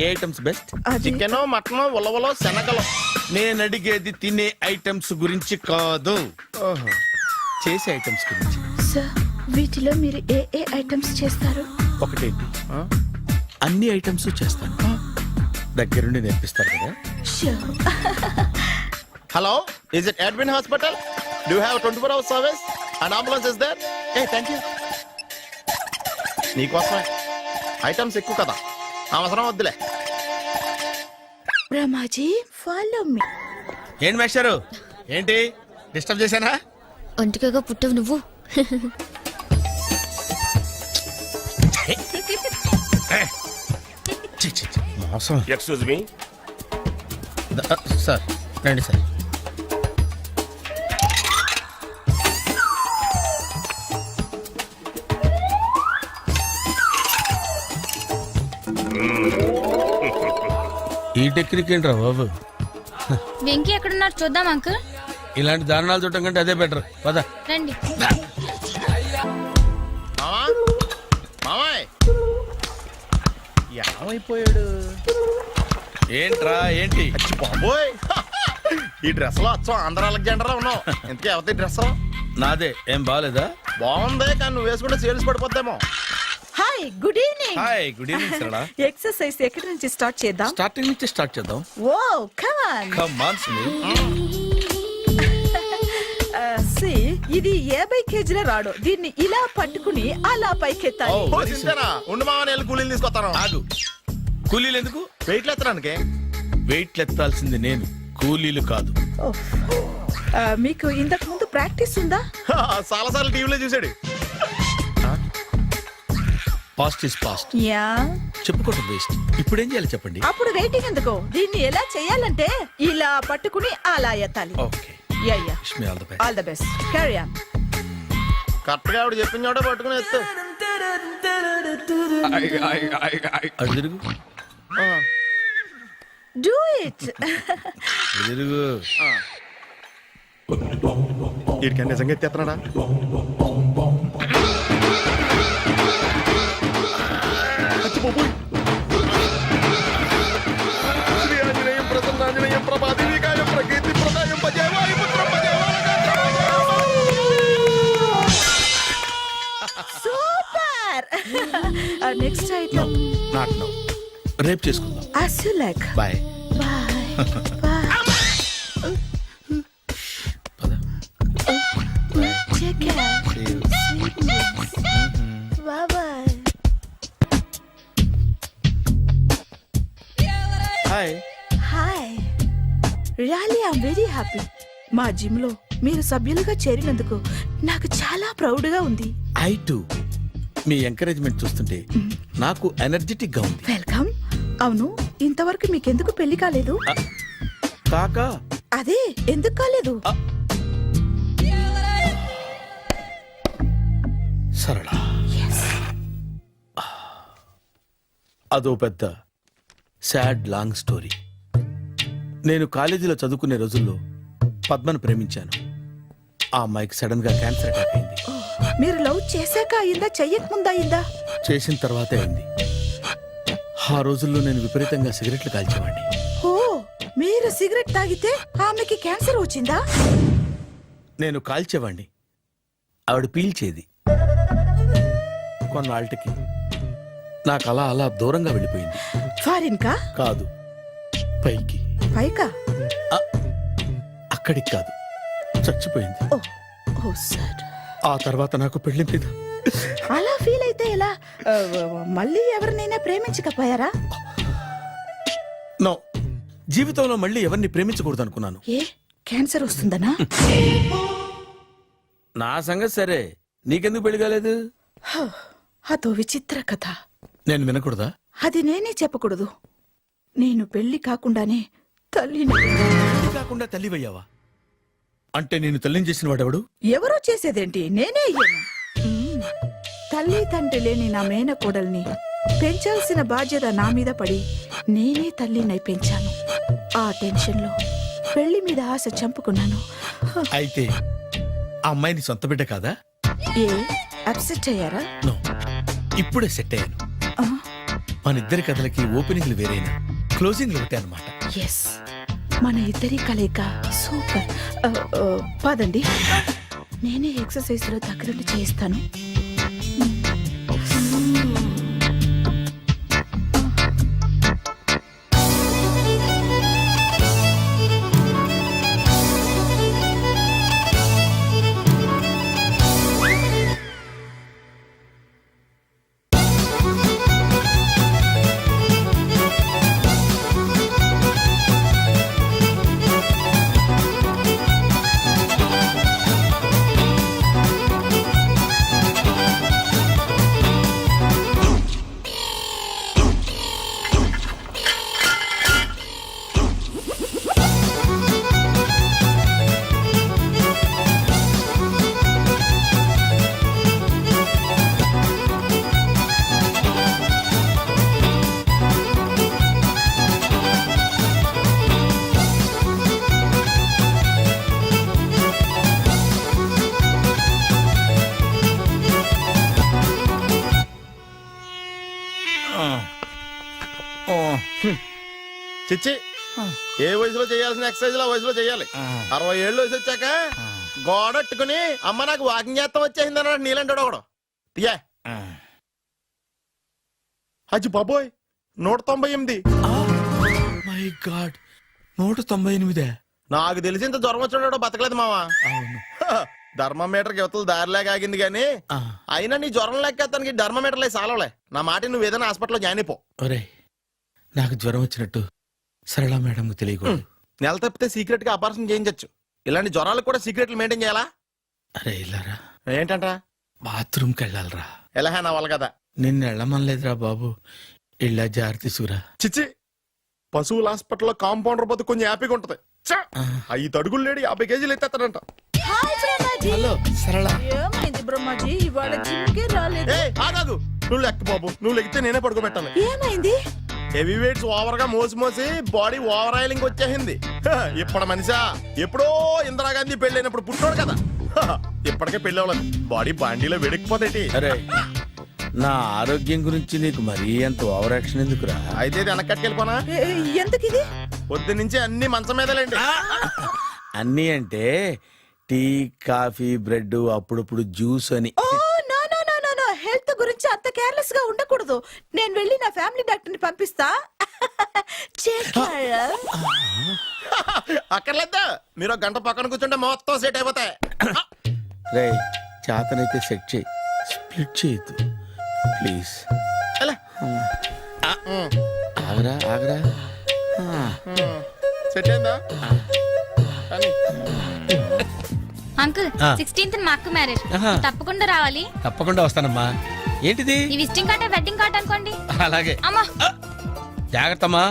ఏ ఐటమ్స్ బెస్ట్? చికెన్, మటన్, ఉలవలో, శనగలు. నేను అడిగేది తినే ఐటమ్స్ గురించి కాదు. చేసే ఐటమ్స్ గురించి. సార్ వీటిలో మీరు ఏ ఏ ఐటమ్స్ చేస్తారు? ఒకటేంటి, అన్ని ఐటమ్స్ చేస్తాను. దగ్గరుండి నేర్పిస్తారు కదా. Sure. Hello, is it admin hospital? Do have 24 hours service and ambulance is there? ఏ థ్యాంక్ యూ. నీకోసమే ఐటమ్స్ ఎక్కువ కదా, అవసరం వద్దులే. Brahmaji follow me. ఏంటి మేస్టారు, ఏంటి డిస్టర్బ్ చేశానా? ఒంటికగా పుట్టవు నువ్వు. మోసం. Excuse me. సార్ రండి సార్. ఈ టెక్నిక్ ఏంట్రా బాబు? వెంకీ ఎక్కడున్నారు చూద్దాం అంకుల్. ఇలాంటి దారుణాలు చూడటం కంటే అదే బెటర్. పద. రండి. మామా, మామాయ్ ఏమైపోయాడు? ఏంట్రా ఏంటి? అచ్చి బాబోయ్, ఈ డ్రెస్ లో అచ్చం ఆంధ్ర అలెగ్జాండర్ ఉన్నావు. ఇంతకీ ఎవరి డ్రెస్? నాదే. ఏం బాగాలేదా? బాగుంది, కానీ నువ్వు వేసుకుంటే సేల్స్ పడిపోద్దేమో. Hi, good evening. Hi, good evening Sarala. Exercise ఎక్కడి నుంచి స్టార్ట్ చేద్దాం? స్టార్టింగ్ నుంచి స్టార్ట్ చేద్దాం. Oh come on. Come on Sunil. సి ఇది 50 కేజీల రాడు. దీన్ని ఇలా పట్టుకుని అలా పైకెత్తాలి. ఓ, సింతేనా? ఉండు మామ, నేను కూలీలు తీసుకొస్తాను. ఆగు. కూలీలు ఎందుకు? వెయిట్లు ఎత్తడానికి. వెయిట్ ఎత్తాల్సింది నేను, కూలీలు కాదు. ఓఫ్. మీకు ఇంతకు ముందు ప్రాక్టీస్ ఉందా? చాలా సార్లు టీవీలో చూసాడు. Past is past. యా. చెప్పుకోవడం వేస్ట్. ఇప్పుడు ఏం చేయాలి చెప్పండి. అప్పుడు వెయిటింగ్ ఎందుకు? దీన్ని ఎలా చేయాలంటే ఇలా పట్టుకుని అలా ఎత్తాలి. Okay. Yeah yeah. Wish me all the best. All the best. Carry on. Correct గా ఆవిడ చెప్పిన చోట పట్టుకుని ఎత్తు. అటు తిరుగు. Do it. ఇటు తిరుగు. వీడికి నిజంగా ఎత్తేస్తున్నాడా? అచ్చి బాబోయ్. శ్రీ ఆంజనేయం ప్రసన్నాంజనేయం ప్రభాదేవికాయం ప్రకీర్తి ప్రదాయం భజే వాయుపుత్రం భజే super. Next item. Not now. రేపు చేసుకుందాం. As you like. Bye. Bye. Bye. పద. Take care. Bye bye. Hi. Hi. Really, I'm very happy. మా జిమ్ లో మీరు సభ్యులుగా చేరినందుకు నాకు చాలా ప్రౌడ్ గా ఉంది. I to. మీ ఎంకరేజ్మెంట్ చూస్తుంటే నాకు ఎనర్జెటిక్ గా ఉంది. వెల్కమ్. అవును, ఇంతవరకు మీకెందుకు పెళ్లి కాలేదు? కాకా. అదే ఎందుకు కాలేదు? సరళ, అదో పెద్ద సాడ్ లాంగ్ స్టోరీ. నేను కాలేజీలో చదువుకునే రోజుల్లో పద్మను ప్రేమించాను. ఆ అమ్మాయికి సడన్ గా క్యాన్సర్ అటాక్ అయింది. మీరు లవ్ చేశాక అయిందా, చెయ్యక ముందా అయిందా? చేసిన తర్వాతే అయింది. ఆ రోజుల్లో నేను విపరీతంగా సిగరెట్లు కాల్చేవాడిని. ఓ, మీరు సిగరెట్ తాగితే ఆమెకి క్యాన్సర్ వచ్చిందా? నేను కాల్చేవాణ్ణి, ఆవిడ పీల్చేది. కొన్నాళ్ళకి నాకు అలా అలా దూరంగా వెళ్ళిపోయింది. ఫారిన్ కా? కాదు, పైకి. పైకా? అక్కడికి కాదు, చచ్చిపోయింది. ఓ ఓ సార్. ఆ తర్వాత నాకు పెళ్లి మీద. అలా ఫీల్ అయితే ఎలా? మళ్ళీ ఎవరినైనా ప్రేమించకపోయారా? నో, జీవితంలో మళ్ళీ ఎవరిని ప్రేమించకూడదు అనుకున్నాను. ఏ, క్యాన్సర్ వస్తుందనా? నా సంగతి సరే, నీకెందుకు పెళ్లి కాలేదు? అదో విచిత్ర కథ. నేను వినకూడదా? అది నేనే చెప్పకూడదు. నేను పెళ్లి కాకుండానే తల్లిని. పెళ్లి కాకుండా తల్లివయ్యావా? అంటే నేను తల్లిని చేసిన వాడెవడు? ఎవరో చేసేదేంటి, నేనే అయ్యాను. తల్లి తండ్రి లేని నా మేనకోడల్ని పెంచాల్సిన బాధ్యత నా మీద పడి నేనే తల్లినై పెంచాను. ఆ టెన్షన్ లో పెళ్లి మీద ఆశ చంపుకున్నాను. అయితే ఆ అమ్మాయిని సొంత బిడ్డ కాదా? ఏ, అప్సెట్ అయ్యారా? నో, ఇప్పుడే సెట్ అయ్యాను. మన ఇద్దరి కథలకి ఓపెనింగ్లు వేరైనా క్లోజింగ్లు ఒకటే అన్నమాట. ఎస్, మన ఇద్దరి కలయిక సూపర్. పదండి. నేనే ఎక్సర్సైజ్ లో దగ్గరుండి చేయిస్తాను. చిచ్చి ఏ వయసులో చేయాల్సిన ఎక్సర్సైజ్ ఆ వయసులో చేయాలి. 60 ఏళ్ళు వయసు వచ్చాక గోడట్టుకుని అమ్మ నాకు వాకింగ్ చేస్తాం వచ్చేసింది అన్నాడు నీలంటాడు ఒకడు. తీయా అచ్చి బాబోయ్ 198. My God 198. నాకు తెలిసి ఇంత జ్వరం వచ్చాడో బతకలేదు మావా. ధర్మమీటర్ యువతలు దారిలాగా ఆగింది గానీ అయినా నీ జ్వరం లెక్కేస్తానికి ధర్మమీటర్లే సాలవలే. నా మాట నువ్వు ఏదైనా హాస్పిటల్లో జాయిన్ అయిపో. ఒరే నాకు జ్వరం వచ్చినట్టు సరళ మేడం తెలియకూడదు. నెల తప్పితే సీక్రెట్ గా ఆపరేషన్ చేయించచ్చు. ఇలాంటి జ్వరాలకు కూడా సీక్రెట్లు మెయింటైన్ చేయాలా? అరే ఇల్లారా ఏంటంట? బాత్రూమ్కి వెళ్ళాలరా. ఎలాహే నా వాళ్ళ కదా. నిన్ను వెళ్ళమనలేదురా బాబు. ఇళ్ళ జారి తీసుకురా. చిచ్చి పశువుల హాస్పిటల్లో కాంపౌండర్ బతు కొంచెం హ్యాపీగా ఉంటది. 5 అడుగులు లేడి 50 కేజీలు ఎత్తేస్తాడంట. హలో సరళ. ఏమైంది బ్రహ్మాజీ, ఇవాళ జిమ్కే రాలేదు? ఆగాదు, నువ్వు లెక్క బాబు. నువ్వు లెక్కితే నేనే పడుకోబెట్టాలి. ఏమైంది? హెవీ వెయిట్స్ ఓవర్ గా మోసి బాడీ ఓవర్ ఆయిలింగ్ వచ్చేసింది. ఇప్పుడు మనిషా ఎప్పుడో ఇందిరాగాంధీ పెళ్ళైనప్పుడు పుట్టినోడు కదా. ఇప్పటికే పెళ్ళి అవ్వలేదు. బాడీ బాండీలో వెడికిపోతేటి. అరే నా ఆరోగ్యం గురించి నీకు మరీ అంత ఓవర్ యాక్షన్ ఎందుకురా? అయితే ఇది వెనకట్టుకెళ్ళిపోనా? ఎందుకు ఇది? పొద్దు నుంచి అన్ని మంచం మీదలేండి. అన్నీ అంటే టీ కాఫీ బ్రెడ్ అప్పుడప్పుడు జ్యూస్ అని. హెల్త్ గురించి అంత కేర్లెస్ గా ఉండకూడదు. నేను వెళ్ళి నా ఫ్యామిలీ డాక్టర్ ని పంపిస్తా. అక్కర్లేదా, మీరు 1 గంట పక్కన కూర్చుంటే మొత్తం సెట్ అయిపోతాయి. రే చేతనైతే సెట్ చేయి, స్ప్లిట్ చేయొద్దు ప్లీజ్. ఆగరా ఆగరా. సెట్ అయిందా? అంకుల్ 16th మా అక్క మ్యారేజ్, తప్పకుండా రావాలి. తప్పకుండా వస్తానమ్మా. ఏంటిది? ఈ విజిటింగ్ కార్డ్ వెడ్డింగ్ కార్డ్ అనుకోండి. అలాగే. అమ్మా జాగ్రత్తమ్మా.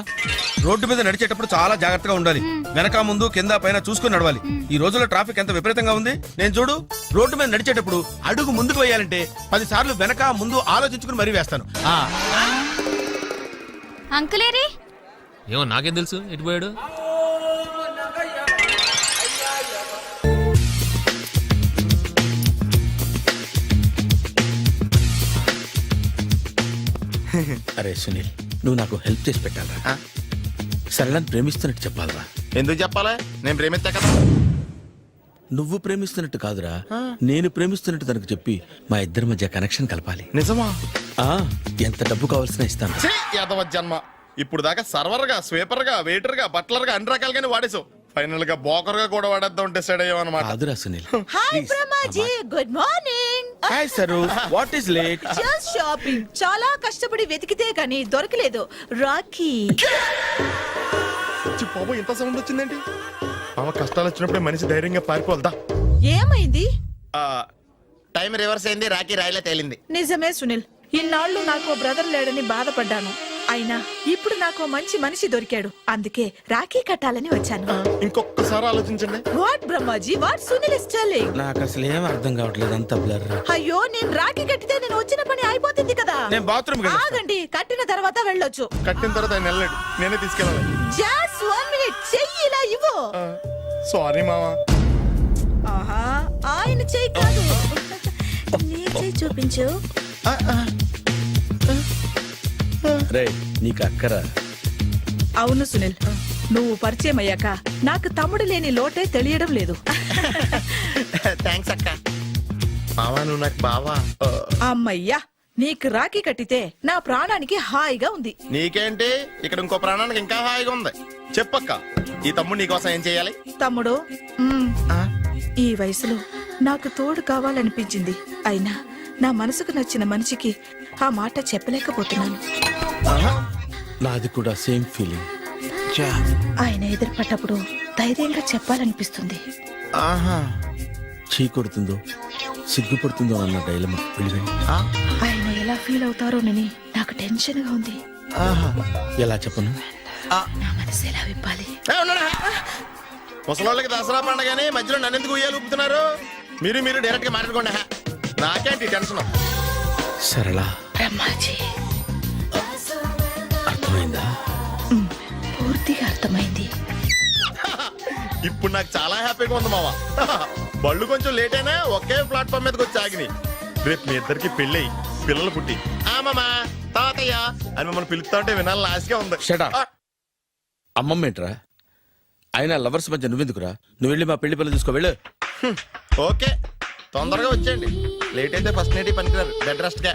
రోడ్డు మీద నడిచేటప్పుడు చాలా జాగ్రత్తగా ఉండాలి. వెనక ముందు కింద పైన చూసుకుని నడవాలి. ఈ రోజుల్లో ట్రాఫిక్ ఎంత విపరీతంగా ఉంది. నేను చూడు రోడ్డు మీద నడిచేటప్పుడు అడుగు ముందుకు వేయాలంటే 10 సార్లు వెనక ముందు ఆలోచించుకుని మరీ వేస్తాను. అంకులేరి ఏమో నాకేం తెలుసు ఎటు పోయాడు. అరే సునీల్, నువ్వు నాకు హెల్ప్ చేసి పెట్టాలరా. సరళని ప్రేమిస్తున్నట్టు చెప్పాలరా. ఎందుకు చెప్పాలి? నేను ప్రేమిస్తా కదా. నువ్వు ప్రేమిస్తున్నట్టు కాదురా, నేను ప్రేమిస్తున్నట్టు తనకు చెప్పి మా ఇద్దరి మధ్య కనెక్షన్ కలపాలి. నిజమా? ఎంత డబ్బు కావాల్సిన ఇస్తాను. యాదవ జన్మ. ఇప్పుడు దాకా సర్వర్ గా, స్వీపర్ గా, వెయిటర్ గా, బట్లర్ గా అన్ని రకాలుగానే వాడేసావు. ఫైనల్ గా బోకర్ గా కూడా వాడేద్దాం డిసైడ్ అయ్యామన్నమాట. కాదురా Sunil. Hi Brahmaji, good morning. Hi sir, what is late? Just shopping. చాలా కష్టపడి వెతికితే కానీ దొరకలేదు. రాఖీ. బాబు ఇంత సౌండ్ వచ్చిందేంటి? మామ కష్టాలు వచ్చినప్పుడే మనిషి ధైర్యంగా పారిపోవాలదా. ఏమైంది? టైం రివర్స్ అయింది. రాఖీ రాయిలా తేలింది. నిజమే సునీల్, ఇన్నాళ్ళు నాకు బ్రదర్ లేడని బాధపడ్డాను. అయినా ఇప్పుడు నాకు మంచి మనిషి దొరికాడు. అందుకే రాఖీ కట్టాలని వచ్చాను. ఇంకొకసారి ఆలోచించండి. What Brahmaji, what Sunil is telling? నాకు అసలు ఏం అర్థం కావట్లేదు, అంత బ్లర్. అయ్యో, నేను రాఖీ కట్టితే నేను వచ్చిన పని అయిపోతుంది కదా. నేను బాత్రూమ్ ఆగండి, కట్టిన తర్వాత వెళ్ళొచ్చు. కట్టిన తర్వాత ఆయన వెళ్ళాడు, నేనే తీసుకెళ్ళాలి. జస్ట్ 1 minute, చెయ్యి ఇలా ఇవ్వు. సారీ మామా. ఆహా, ఆయన చెయ్యి కాదు, నీ చెయ్యి చూపించు. రే నీకు అక్కరా? అవును సునీల్, నువ్వు పరిచయం అయ్యాక నాకు తమ్ముడు లేని లోటే తెలియడం లేదు. థ్యాంక్స్ అక్క. మావా నువ్వు నాకు బావా. అమ్మయ్యా నీకు రాఖీ కట్టితే నా ప్రాణానికి హాయిగా ఉంది. నీకేంటి ఇక్కడ ఇంకో ప్రాణానికి ఇంకా హాయిగా ఉంది. చెప్పక్క, ఈ తమ్ముడు నీకోసం ఏం చేయాలి? తమ్ముడు ఈ వయసులో నాకు తోడు కావాలనిపించింది. అయినా నా మనసుకు నచ్చిన మనిషికి ఆ మాట చెప్పలేకపోతున్నాను. నాది కూడా సేమ్ ఫీలింగ్. ఆయన ఎదురుపడ్డప్పుడు ధైర్యంగా చెప్పాలనిపిస్తుంది. ఆహా, చీ కొడుతుందో సిగ్గుపడుతుందో అన్న డైలమా వెళ్ళిపోయింది. ఆయన ఎలా ఫీల్ అవుతారోనని నాకు టెన్షన్ గా ఉంది. ఎలా చెప్పను? నా మనసు ఎలా విప్పాలి? ముసలోళ్ళకి దసరా పండగని మధ్యలో నన్ను ఎందుకు ఉయ్యాలు ఊపుతున్నారు? మీరు డైరెక్ట్ గా మాట్లాడుకోండి. నాకేంటి టెన్షన్? సరళ, బ్రహ్మాజీ అర్థమైందా? పూర్తిగా అర్థమైంది. ఇప్పుడు నాకు చాలా హ్యాపీగా ఉంది మావా. బళ్ళు కొంచెం లేట్ అయినా ఒకే ప్లాట్ఫామ్ మీదకి వచ్చి ఆగినాయి. రేపు మీ ఇద్దరికి పెళ్ళి పిల్లలు పుట్టి మామా తాతయ్య అని మమ్మల్ని పిలుస్తా ఉంటే వినాలని ఆశగా ఉంది. Shut up. అమ్మమ్మ ఏంట్రా? అయినా లవర్స్ మధ్య నువ్వెందుకురా? నువ్వు వెళ్ళి మా పెళ్లి పిల్లలు తీసుకో వెళ్ళు. ఓకే, తొందరగా వచ్చేయండి. లేట్ అయితే ఫస్ట్ నైట్ పనికిరారు. బెడ్ రెస్ట్ గా.